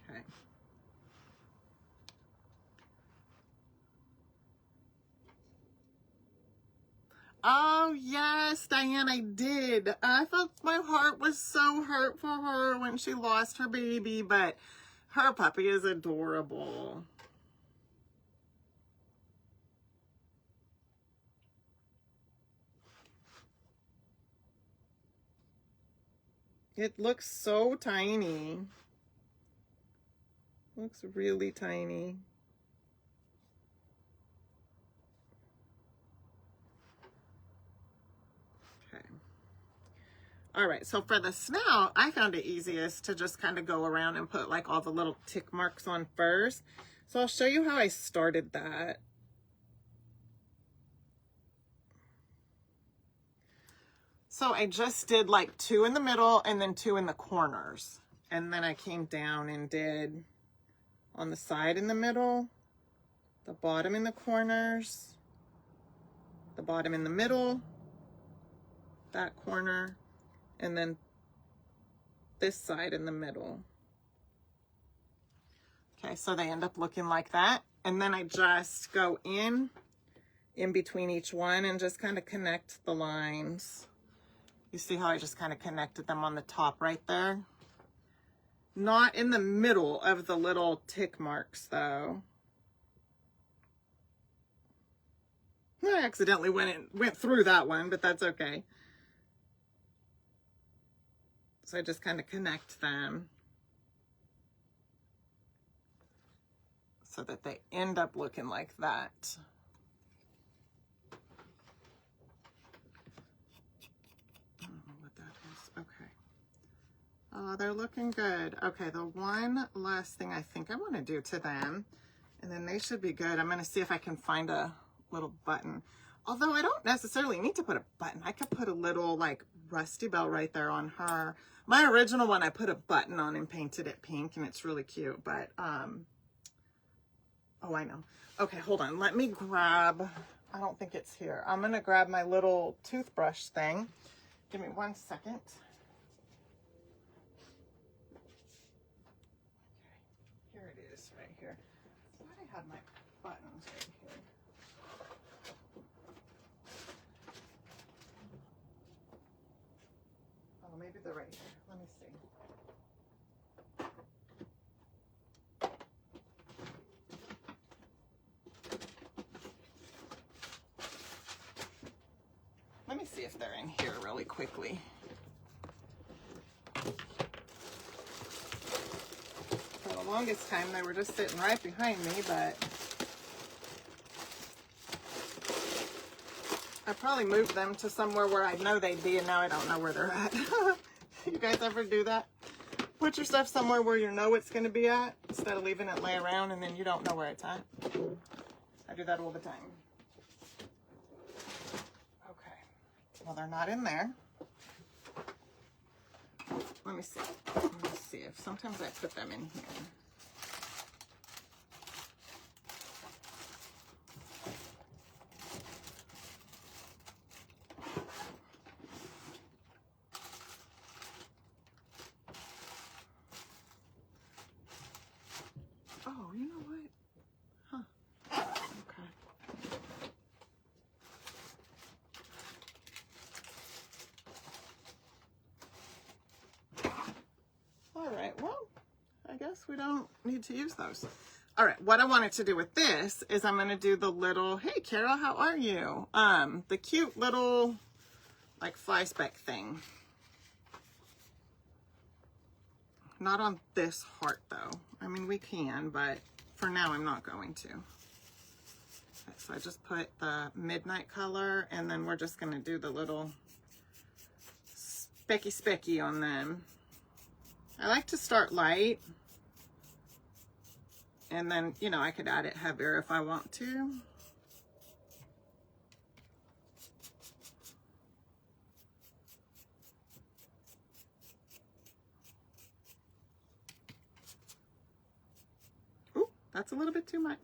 Okay. Oh, yes, Diane, I did. I felt my heart was so hurt for her when she lost her baby, but her puppy is adorable. It looks so tiny. Looks really tiny. Okay. All right, so for the snout, I found it easiest to just kind of go around and put like all the little tick marks on first. So I'll show you how I started that. So I just did like 2 in the middle and then 2 in the corners. And then I came down and did on the side in the middle, the bottom in the corners, the bottom in the middle, that corner, and then this side in the middle. Okay, so they end up looking like that. And then I just go in between each one and just kind of connect the lines. You see how I just kind of connected them on the top right there? Not in the middle of the little tick marks though. I accidentally went through that one, but that's okay. So I just kind of connect them so that they end up looking like that. I don't know what that is. Okay. Oh, they're looking good. Okay, the one last thing I think I want to do to them, and then they should be good. I'm going to see if I can find a little button. Although I don't necessarily need to put a button. I could put a little like Rusty Bell right there on her. My original one, I put a button on and painted it pink, and it's really cute. But, oh, I know. Okay, hold on. Let me grab, I don't think it's here. I'm going to grab my little toothbrush thing. Give me 1 second. Okay, here it is right here. I thought I had my buttons right here. they're right here. Let me see. Let me see if they're in here really quickly. For the longest time, they were just sitting right behind me, but I probably moved them to somewhere where I know they'd be, and now I don't know where they're at. You guys ever do that? Put your stuff somewhere where you know it's going to be at, instead of leaving it lay around and then you don't know where it's at. I do that all the time. Okay. Well, they're not in there. Let me see. Let me see if sometimes I put them in here. Oh, you know what? Huh. Okay. All right, well, I guess we don't need to use those. All right, what I wanted to do with this is I'm gonna do the little, hey Carol, how are you? The cute little, like, fly speck thing. Not on this heart though. I mean, we can, but for now I'm not going to. Okay, so I just put the midnight color, and then we're just gonna do the little specky on them. I like to start light, and then, you know, I could add it heavier if I want to. Ooh, that's a little bit too much.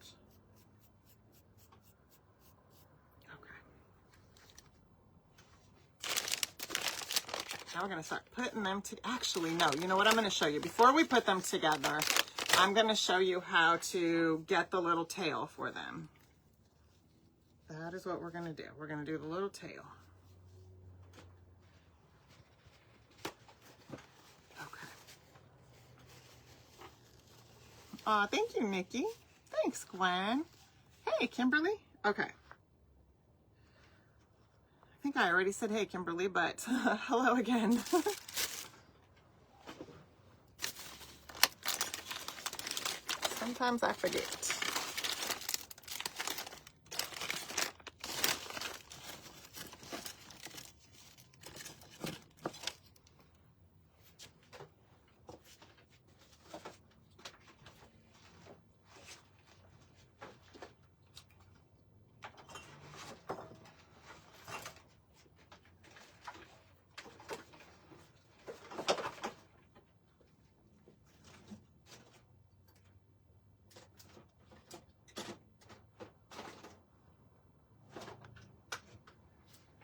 Now we're going to start putting them to, actually, no, you know what I'm going to show you? Before we put them together, I'm going to show you how to get the little tail for them. That is what we're going to do. We're going to do the little tail. Okay. Thank you, Nikki. Thanks, Gwen. Hey, Kimberly. Okay. I think I already said hey, Kimberly, but hello again. Sometimes I forget.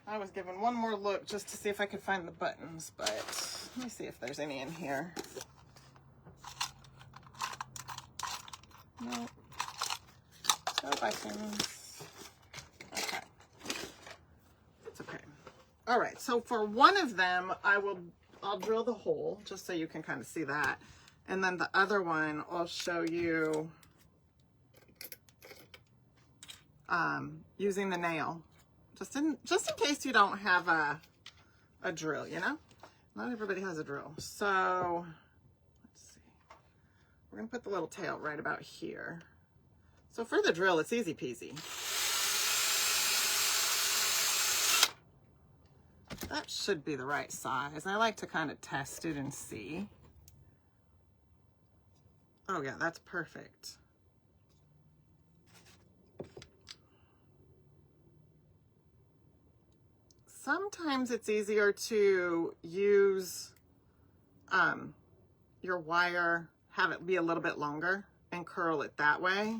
I was given one more look just to see if I could find the buttons, but let me see if there's any in here. Nope. No buttons. Okay. It's okay. All right, so for one of them, I'll drill the hole just so you can kind of see that. And then the other one, I'll show you using the nail. Just in case you don't have a drill, you know? Not everybody has a drill. So, let's see. We're gonna put the little tail right about here. So for the drill, it's easy peasy. That should be the right size. I like to kind of test it and see. Oh yeah, that's perfect. Sometimes it's easier to use your wire, have it be a little bit longer and curl it that way.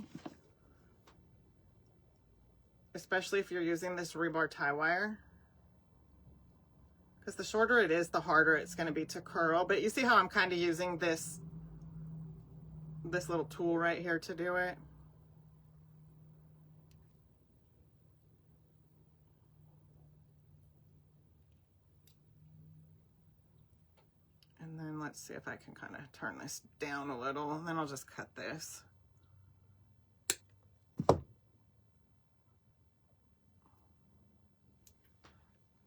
Especially if you're using this rebar tie wire. Because the shorter it is, the harder it's going to be to curl. But you see how I'm kind of using this little tool right here to do it? Let's see if I can kind of turn this down a little, and then I'll just cut this.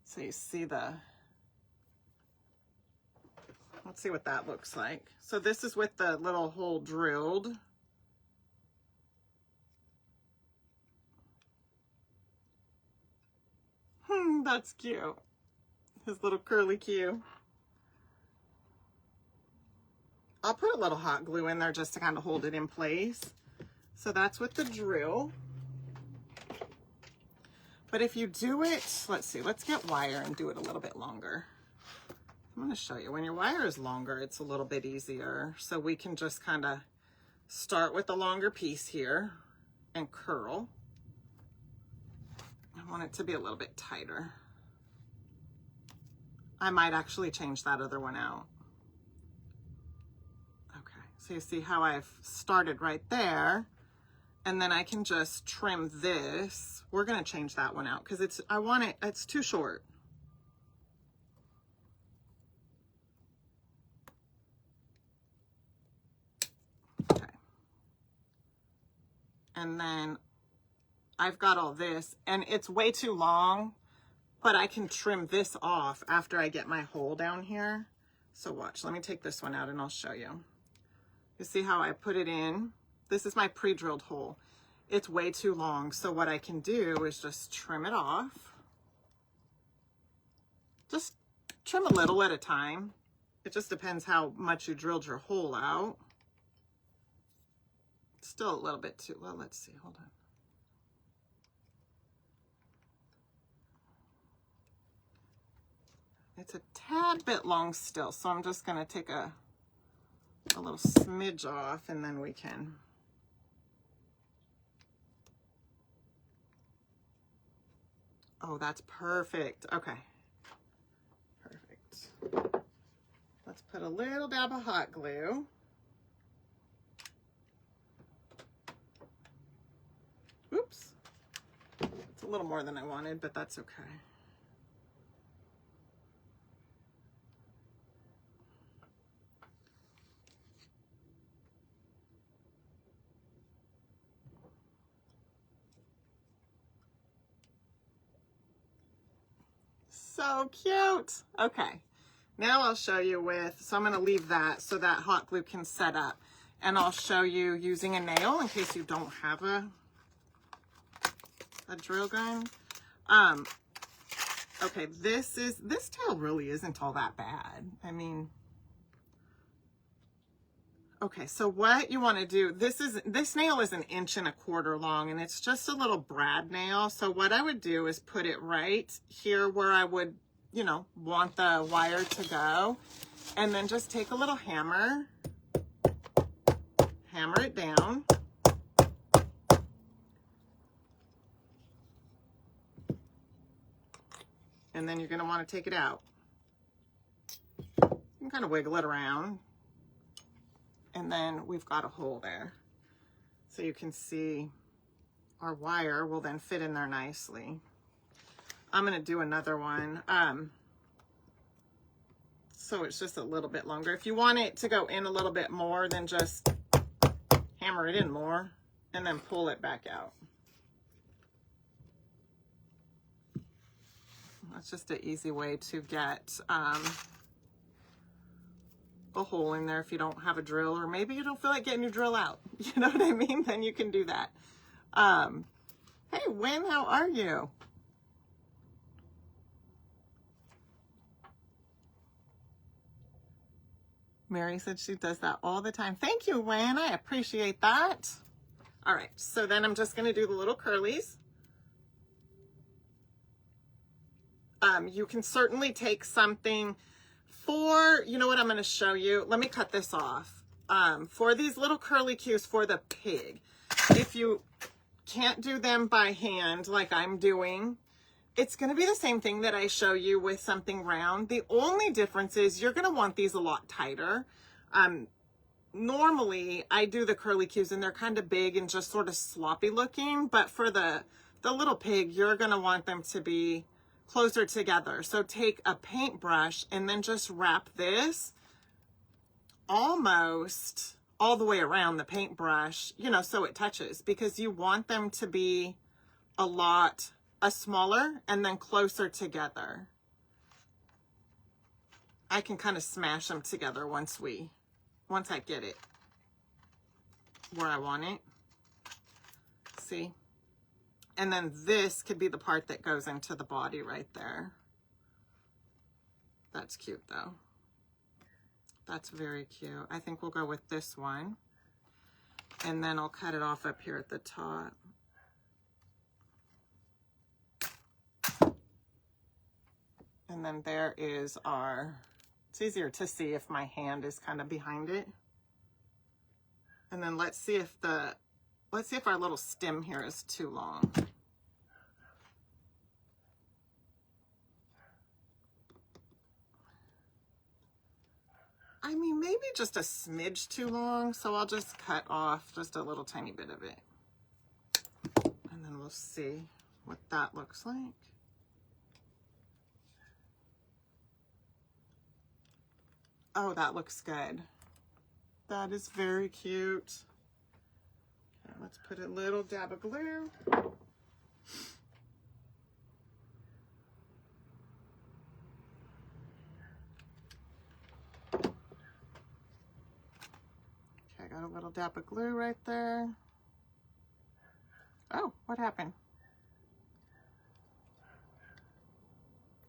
So you see let's see what that looks like. So this is with the little hole drilled. That's cute. His little curly Q. I'll put a little hot glue in there just to kind of hold it in place. So that's with the drill. But if you do it, let's see, let's get wire and do it a little bit longer. I'm going to show you. When your wire is longer, it's a little bit easier. So we can just kind of start with the longer piece here and curl. I want it to be a little bit tighter. I might actually change that other one out. Okay, so you see how I've started right there, and then I can just trim this. We're gonna change that one out because it's too short. Okay. And then I've got all this, and it's way too long, but I can trim this off after I get my hole down here. So watch, let me take this one out and I'll show you. You see how I put it in? This is my pre-drilled hole. It's way too long, so what I can do is just trim it off. Just trim a little at a time. It just depends how much you drilled your hole out. Still a little bit too, well, let's see, hold on. It's a tad bit long still, so I'm just going to take a little smidge off, and then we can. Oh, that's perfect. Okay. Perfect. Let's put a little dab of hot glue. Oops. It's a little more than I wanted, but that's okay. So cute. Okay, now I'll show you so I'm going to leave that so that hot glue can set up, and I'll show you using a nail in case you don't have a drill gun. Okay, this tail really isn't all that bad. I mean, okay, so what you want to do, this nail is 1.25 inches long, and it's just a little brad nail. So what I would do is put it right here where I would, you know, want the wire to go, and then just take a little hammer it down. And then you're going to want to take it out. You can kind of wiggle it around. And then we've got a hole there. So you can see our wire will then fit in there nicely. I'm going to do another one. So it's just a little bit longer. If you want it to go in a little bit more, then just hammer it in more and then pull it back out. That's just an easy way to get a hole in there if you don't have a drill, or maybe you don't feel like getting your drill out. You know what I mean? Then you can do that. Hey, Wynn, how are you? Mary said she does that all the time. Thank you, Wynn. I appreciate that. All right, so then I'm just going to do the little curlies. You can certainly take something you know what I'm going to show you. Let me cut this off. For these little curly cues for the pig, if you can't do them by hand like I'm doing, it's going to be the same thing that I show you with something round. The only difference is you're going to want these a lot tighter. Normally I do the curly cues and they're kind of big and just sort of sloppy looking, but for the little pig, you're going to want them to be closer together. So take a paintbrush and then just wrap this almost all the way around the paintbrush, you know, so it touches, because you want them to be a smaller and then closer together. I can kind of smash them together once I get it where I want it. See? And then this could be the part that goes into the body right there. That's cute though. That's very cute. I think we'll go with this one. And then I'll cut it off up here at the top. And then there is it's easier to see if my hand is kind of behind it. And then let's see if our little stem here is too long. I mean, maybe just a smidge too long, so I'll just cut off just a little tiny bit of it. And then we'll see what that looks like. Oh, that looks good. That is very cute. Okay, let's put a little dab of glue. Okay, got a little dab of glue right there. Oh, what happened?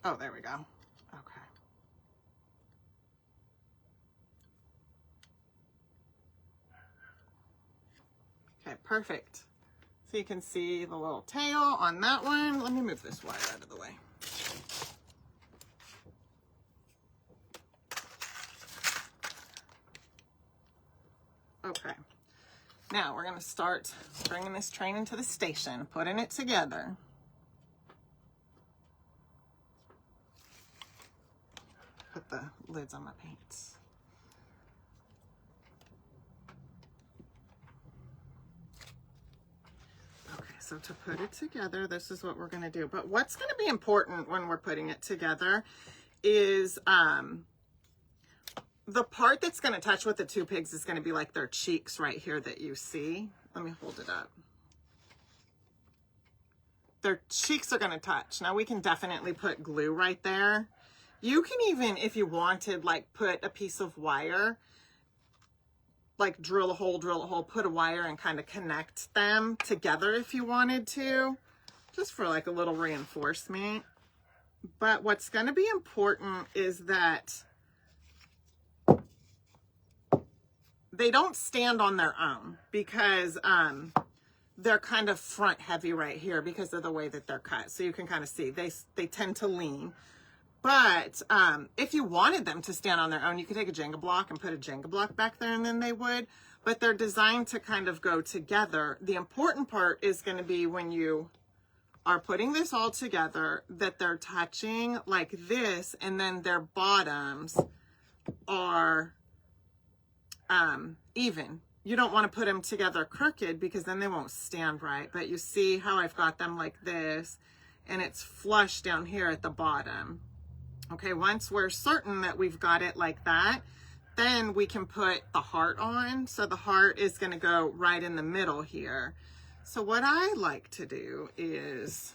Oh, there we go. Okay. Okay, perfect. So you can see the little tail on that one. Let me move this wire out of the way. Okay, now we're gonna start bringing this train into the station, putting it together. Put the lids on my paints. Okay, so to put it together, this is what we're gonna do. But what's gonna be important when we're putting it together is the part that's going to touch with the two pigs is going to be like their cheeks right here that you see. Let me hold it up. Their cheeks are going to touch. Now we can definitely put glue right there. You can even, if you wanted, like put a piece of wire, like drill a hole, put a wire and kind of connect them together if you wanted to, just for like a little reinforcement. But what's going to be important is that they don't stand on their own, because they're kind of front heavy right here because of the way that they're cut. So you can kind of see they tend to lean. But if you wanted them to stand on their own, you could take a Jenga block and put a Jenga block back there and then they would. But they're designed to kind of go together. The important part is going to be when you are putting this all together, that they're touching like this, and then their bottoms are even. You don't want to put them together crooked because then they won't stand right. But you see how I've got them like this, and it's flush down here at the bottom. Okay, once we're certain that we've got it like that, then we can put the heart on. So the heart is going to go right in the middle here. So what I like to do is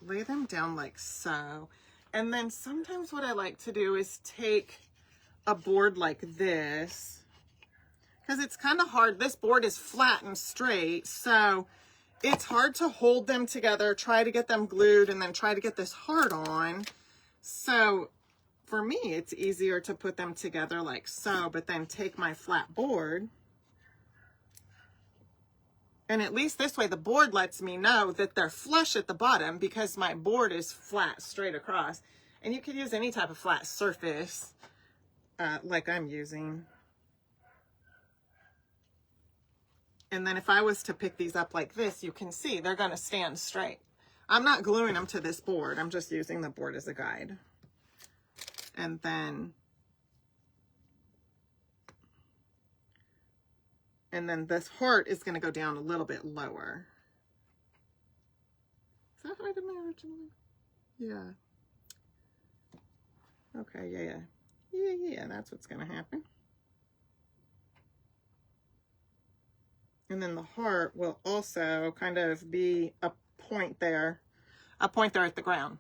lay them down like so. And then sometimes what I like to do is take a board like this, because it's kind of hard. This board is flat and straight, so it's hard to hold them together, try to get them glued, and then try to get this heart on. So for me, it's easier to put them together like so, but then take my flat board, and at least this way the board lets me know that they're flush at the bottom because my board is flat straight across. And you could use any type of flat surface like I'm using. And then if I was to pick these up like this, you can see they're going to stand straight. I'm not gluing them to this board. I'm just using the board as a guide. And then this heart is going to go down a little bit lower. Is that what I did my originally? Yeah. Okay, yeah. Yeah, that's what's going to happen. And then the heart will also kind of be a point there at the ground.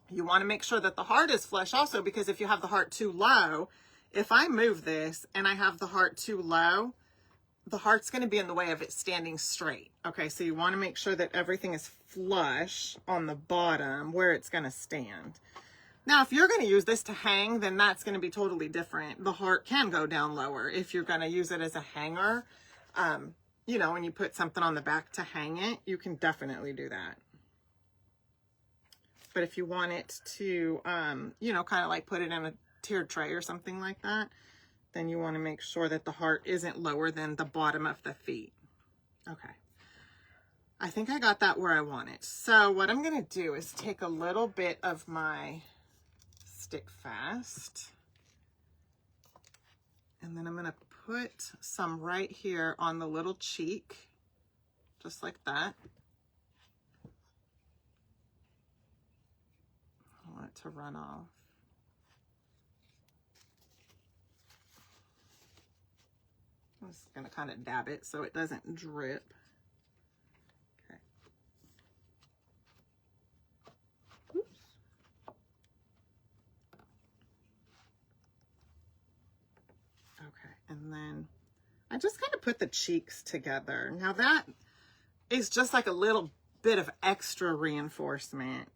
You want to make sure that the heart is flush also, because if you have the heart too low, if I move this and I have the heart too low, the heart's going to be in the way of it standing straight. Okay, so you want to make sure that everything is flush on the bottom where it's going to stand. Now, if you're going to use this to hang, then that's going to be totally different. The heart can go down lower if you're going to use it as a hanger. You know, when you put something on the back to hang it, you can definitely do that. But if you want it to, you know, kind of like put it in a tiered tray or something like that, then you want to make sure that the heart isn't lower than the bottom of the feet. Okay. I think I got that where I want it. So what I'm going to do is take a little bit of my Stick Fast, and then I'm going to put some right here on the little cheek, just like that. I want it to run off. I'm just going to kind of dab it so it doesn't drip. Okay. Oops. Okay, and then I just kind of put the cheeks together. Now that is just like a little bit of extra reinforcement.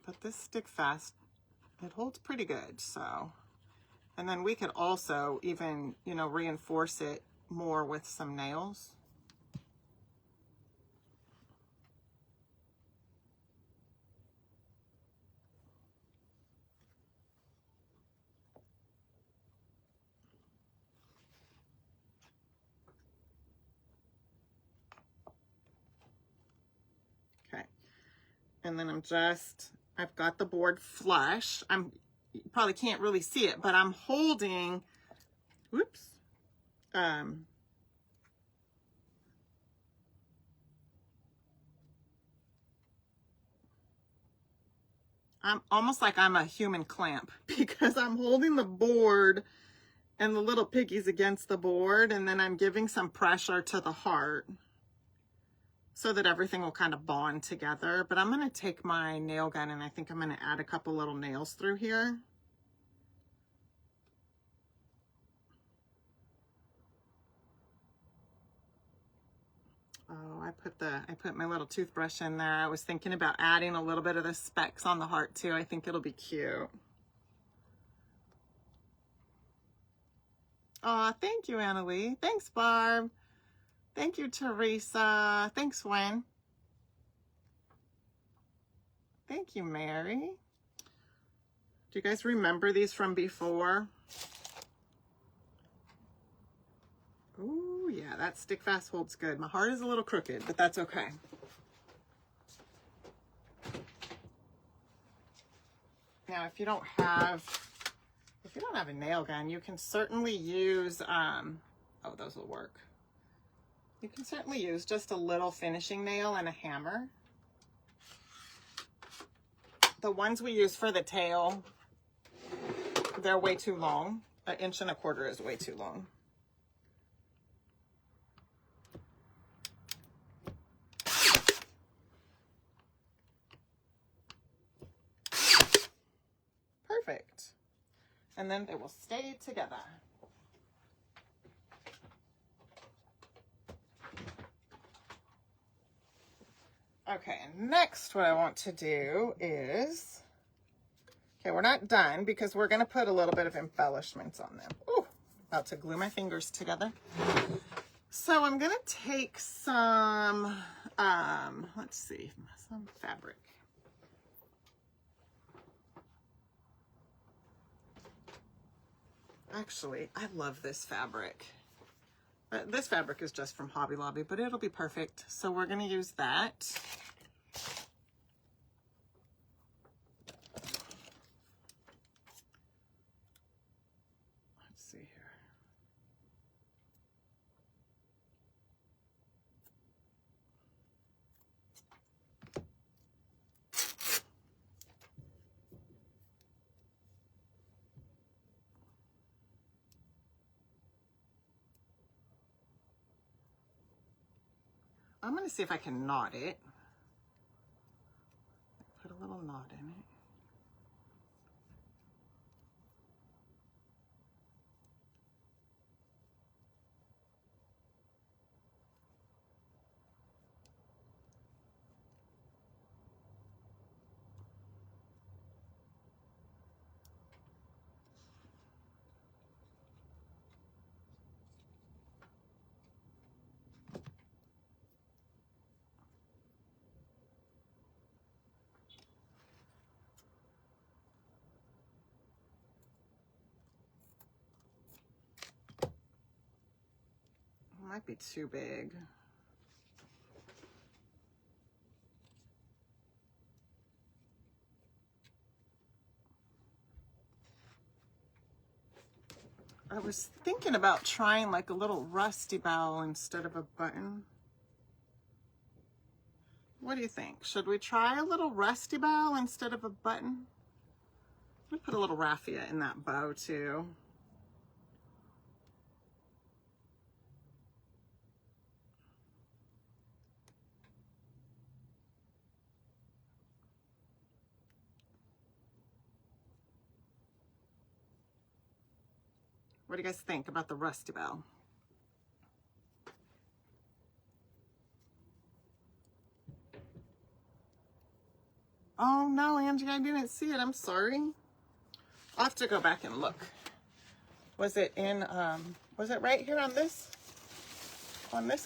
But this Stick Fast, it holds pretty good, so. And then we could also even, you know, reinforce it more with some nails. Okay. And then I've got the board flush. You probably can't really see it, but I'm holding, whoops, I'm almost like I'm a human clamp because I'm holding the board and the little piggies against the board, and then I'm giving some pressure to the heart so that everything will kind of bond together. But I'm going to take my nail gun and I think I'm going to add a couple little nails through here. Oh, I put my little toothbrush in there. I was thinking about adding a little bit of the specks on the heart too. I think it'll be cute. Oh, thank you, Annalie. Thanks, Barb. Thank you, Teresa. Thanks, Wen. Thank you, Mary. Do you guys remember these from before? Oh, yeah, that Stick Fast holds good. My heart is a little crooked, but that's okay. Now, if you don't have a nail gun, you can certainly use, oh, those will work. You can certainly use just a little finishing nail and a hammer. The ones we use for the tail, they're way too long. 1.25 inches is way too long. Perfect. And then they will stay together. Okay, and next what I want to do is, okay, we're not done because we're going to put a little bit of embellishments on them. Ooh, about to glue my fingers together. So I'm going to take some, let's see, some fabric. Actually, I love this fabric. This fabric is just from Hobby Lobby, but it'll be perfect. So we're going to use that. Let's see here. I'm going to see if I can knot it. Put a little knot in it. Might be too big. I was thinking about trying like a little rusty bow instead of a button. What do you think? Should we try a little rusty bow instead of a button? I'm gonna put a little raffia in that bow too. What do you guys think about the rusty bow? Oh no, Angie, I didn't see it. I'm sorry. I'll have to go back and look. Was it in, was it right here on this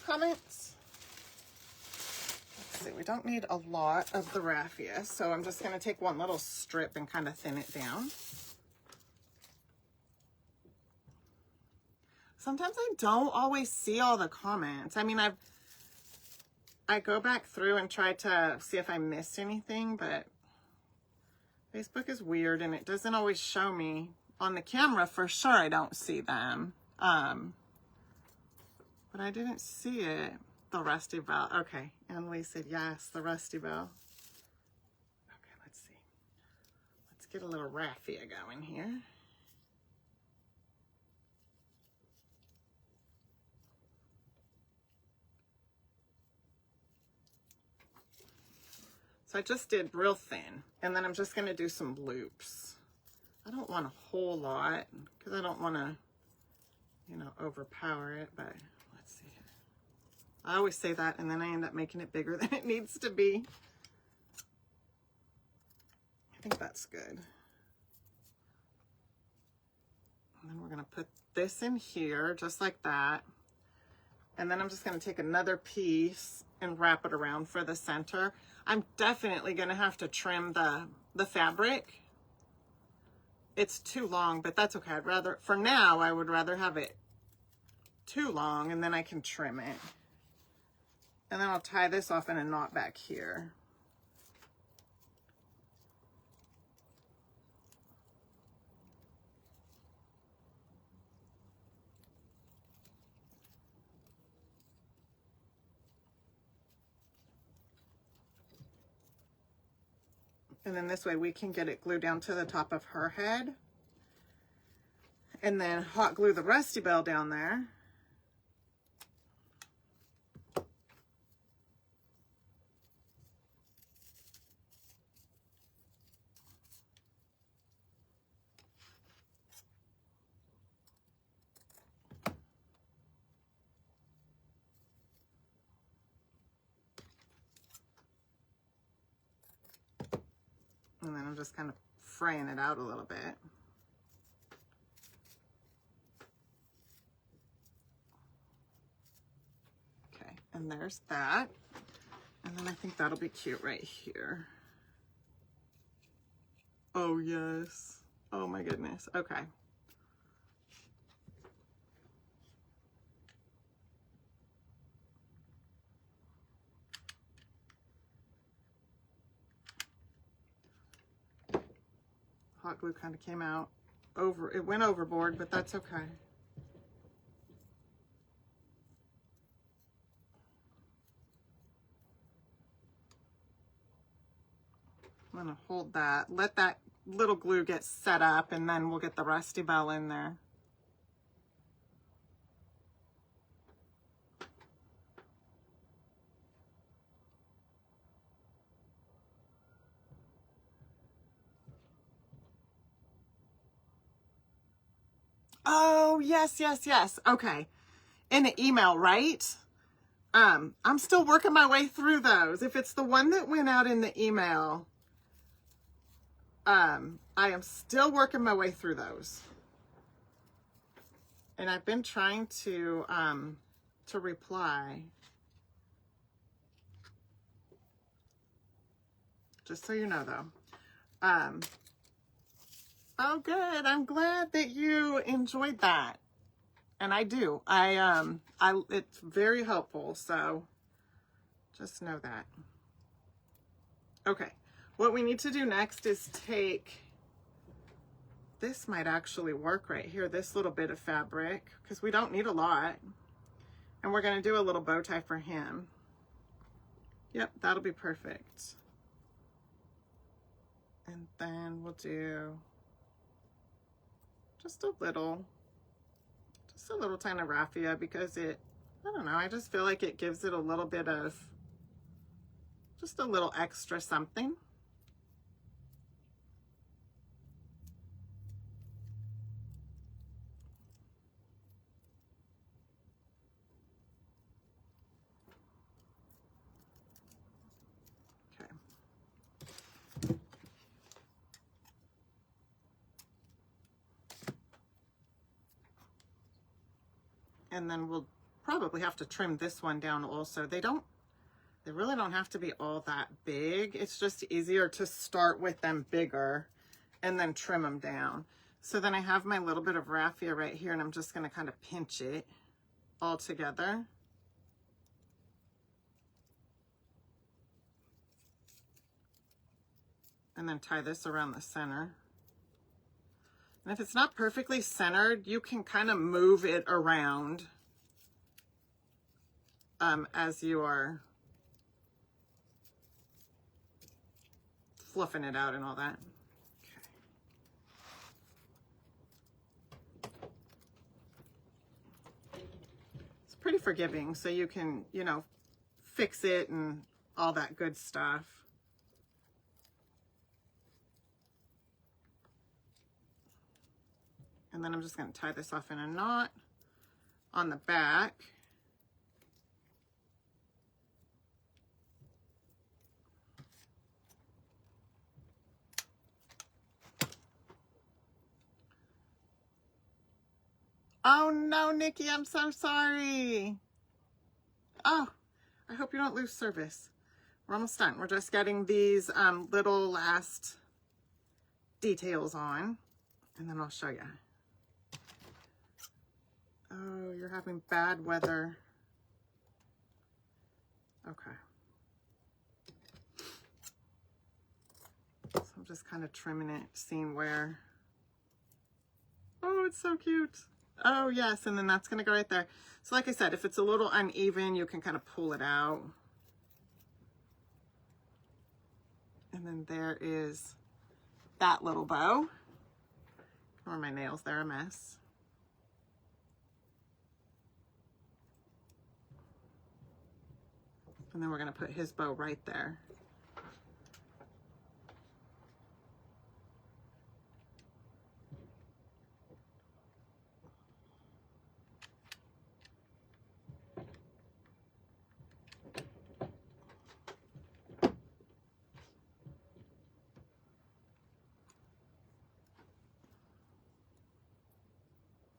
comments? Let's see, we don't need a lot of the raffia, so I'm just gonna take one little strip and kind of thin it down. Sometimes I don't always see all the comments. I mean, I go back through and try to see if I missed anything, but Facebook is weird and it doesn't always show me. On the camera, for sure, I don't see them. But I didn't see it. The rusty bell. Okay, Emily said yes, the rusty bell. Okay, let's see. Let's get a little raffia going here. So I just did real thin, and then I'm just going to do some loops. I don't want a whole lot because I don't want to, you know, overpower it, but let's see. I always say that, and then I end up making it bigger than it needs to be. I think that's good. And then we're going to put this in here just like that. And then I'm just going to take another piece and wrap it around for the center. I'm definitely going to have to trim the fabric. It's too long, but that's okay. I'd rather, for now, I would rather have it too long and then I can trim it. And then I'll tie this off in a knot back here. And then this way we can get it glued down to the top of her head. And then hot glue the rusty bell down there. And then I'm just kind of fraying it out a little bit. Okay, and there's that. And then I think that'll be cute right here. Oh, yes. Oh, my goodness. Okay. Hot glue kind of came out over, it went overboard, but that's okay. I'm gonna hold that, let that little glue get set up, and then we'll get the rusty bell in there. Oh, yes, yes, yes. Okay. In an email, right? I'm still working my way through those. If it's the one that went out in the email, I am still working my way through those. And I've been trying to reply. Just so you know, though. Oh, good. I'm glad that you enjoyed that. And I do. It's very helpful. So just know that. Okay. What we need to do next is take, this might actually work right here, this little bit of fabric, because we don't need a lot. And we're going to do a little bow tie for him. Yep, that'll be perfect. And then we'll do just a little tiny raffia, because I don't know, I just feel like it gives it a little bit of, just a little extra something. Okay. And then we'll probably have to trim this one down also. They really don't have to be all that big. It's just easier to start with them bigger and then trim them down. So then I have my little bit of raffia right here, and I'm just going to kind of pinch it all together. And then tie this around the center. And if it's not perfectly centered, you can kind of move it around as you are fluffing it out and all that. Okay. It's pretty forgiving, so you can, you know, fix it and all that good stuff. And then I'm just going to tie this off in a knot on the back. Oh no, Nikki, I'm so sorry. Oh, I hope you don't lose service. We're almost done. We're just getting these little last details on, and then I'll show you. Oh, you're having bad weather. Okay. So I'm just kind of trimming it, seeing where. Oh, it's so cute. Oh, yes, and then that's going to go right there. So like I said, if it's a little uneven, you can kind of pull it out. And then there is that little bow. Or my nails, they're a mess. And then we're going to put his bow right there.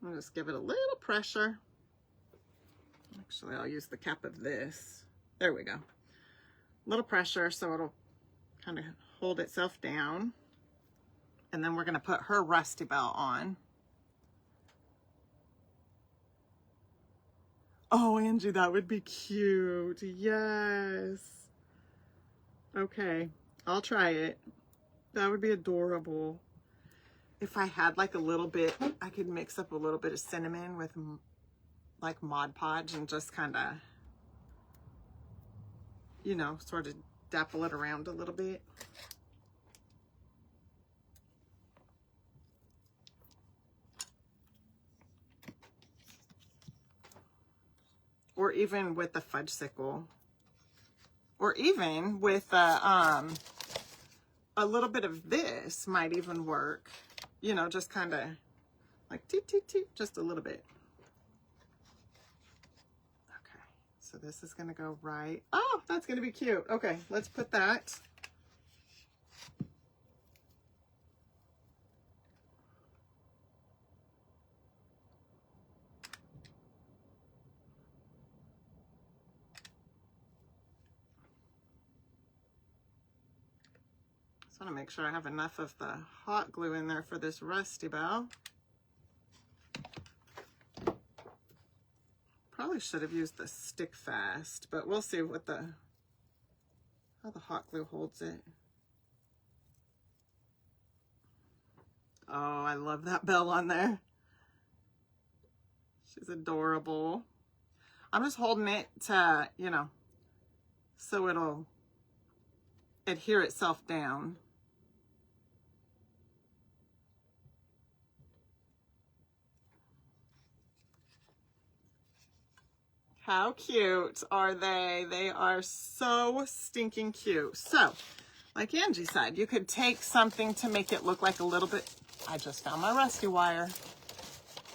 I'll just give it a little pressure. Actually, I'll use the cap of this. There we go. A little pressure so it'll kind of hold itself down. And then we're going to put her rusty bell on. Oh, Angie, that would be cute. Yes. Okay, I'll try it. That would be adorable. If I had like a little bit, I could mix up a little bit of cinnamon with like Mod Podge and just kind of, you know, sort of dapple it around a little bit. Or even with the fudge sickle. Or even with a little bit of this might even work. You know, just kind of like toot, toot, toot, just a little bit. Okay, so this is gonna go right. Oh, that's gonna be cute. Okay, let's put that. Just want to make sure I have enough of the hot glue in there for this Rusty Bell. Probably should have used the stick fast, but we'll see what how the hot glue holds it. Oh, I love that bell on there. She's adorable. I'm just holding it to, you know, so it'll adhere itself down. How cute are they? They are so stinking cute. So, like Angie said, you could take something to make it look like a little bit. I just found my rusty wire.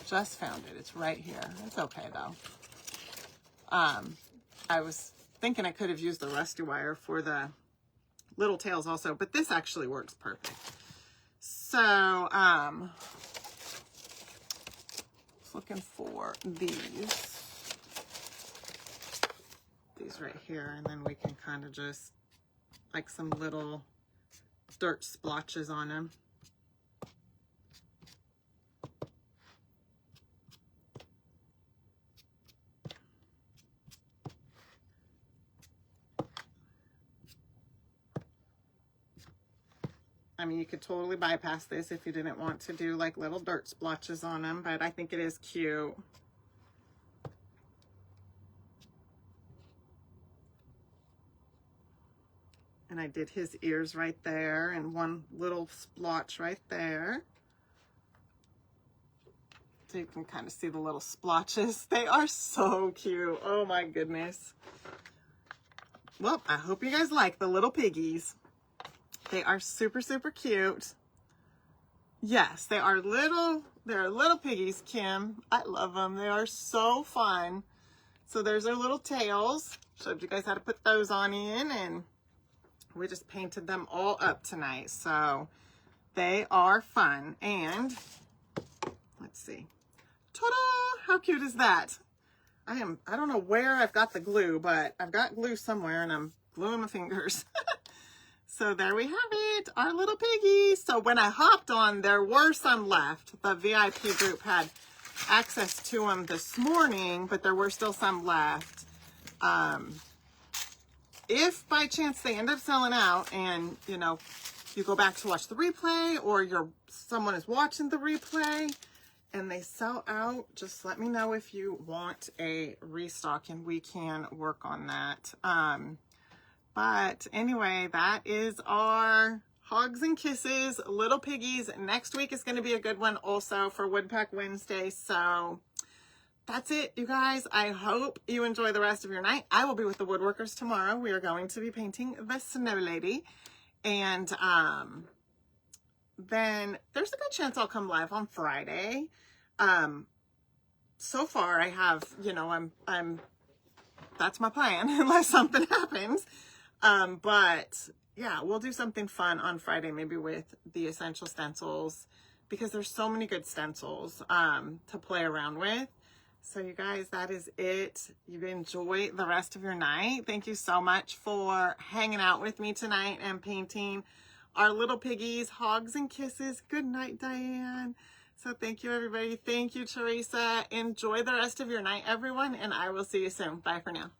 Just found it. It's right here. It's okay though. I was thinking I could have used the rusty wire for the little tails also, but this actually works perfect. So, looking for these right here, and then we can kind of just like some little dirt splotches on them. I mean, you could totally bypass this if you didn't want to do like little dirt splotches on them, but I think it is cute. And I did his ears right there and one little splotch right there. So you can kind of see the little splotches. They are so cute. Oh my goodness. Well, I hope you guys like the little piggies. They are super, super cute. Yes, they're little piggies, Kim. I love them. They are so fun. So there's their little tails. Showed you guys how to put those on in, and we just painted them all up tonight. So they are fun. And let's see. Ta-da! How cute is that? I don't know where I've got the glue, but I've got glue somewhere and I'm gluing my fingers. So there we have it, our little piggies. So when I hopped on, there were some left. The VIP group had access to them this morning, but there were still some left. If by chance they end up selling out and, you know, you go back to watch the replay, or someone is watching the replay and they sell out, just let me know if you want a restock and we can work on that. But anyway, that is our Hogs and Kisses, Little Piggies. Next week is going to be a good one also for Woodpack Wednesday. So that's it, you guys. I hope you enjoy the rest of your night. I will be with the woodworkers tomorrow. We are going to be painting the Snow Lady. And then there's a good chance I'll come live on Friday. So far I have, you know, that's my plan unless something happens. But yeah, we'll do something fun on Friday, maybe with the essential stencils, because there's so many good stencils, to play around with. So you guys, that is it. You enjoy the rest of your night. Thank you so much for hanging out with me tonight and painting our little piggies, Hogs and Kisses. Good night, Diane. So thank you, everybody. Thank you, Teresa. Enjoy the rest of your night, everyone, and I will see you soon. Bye for now.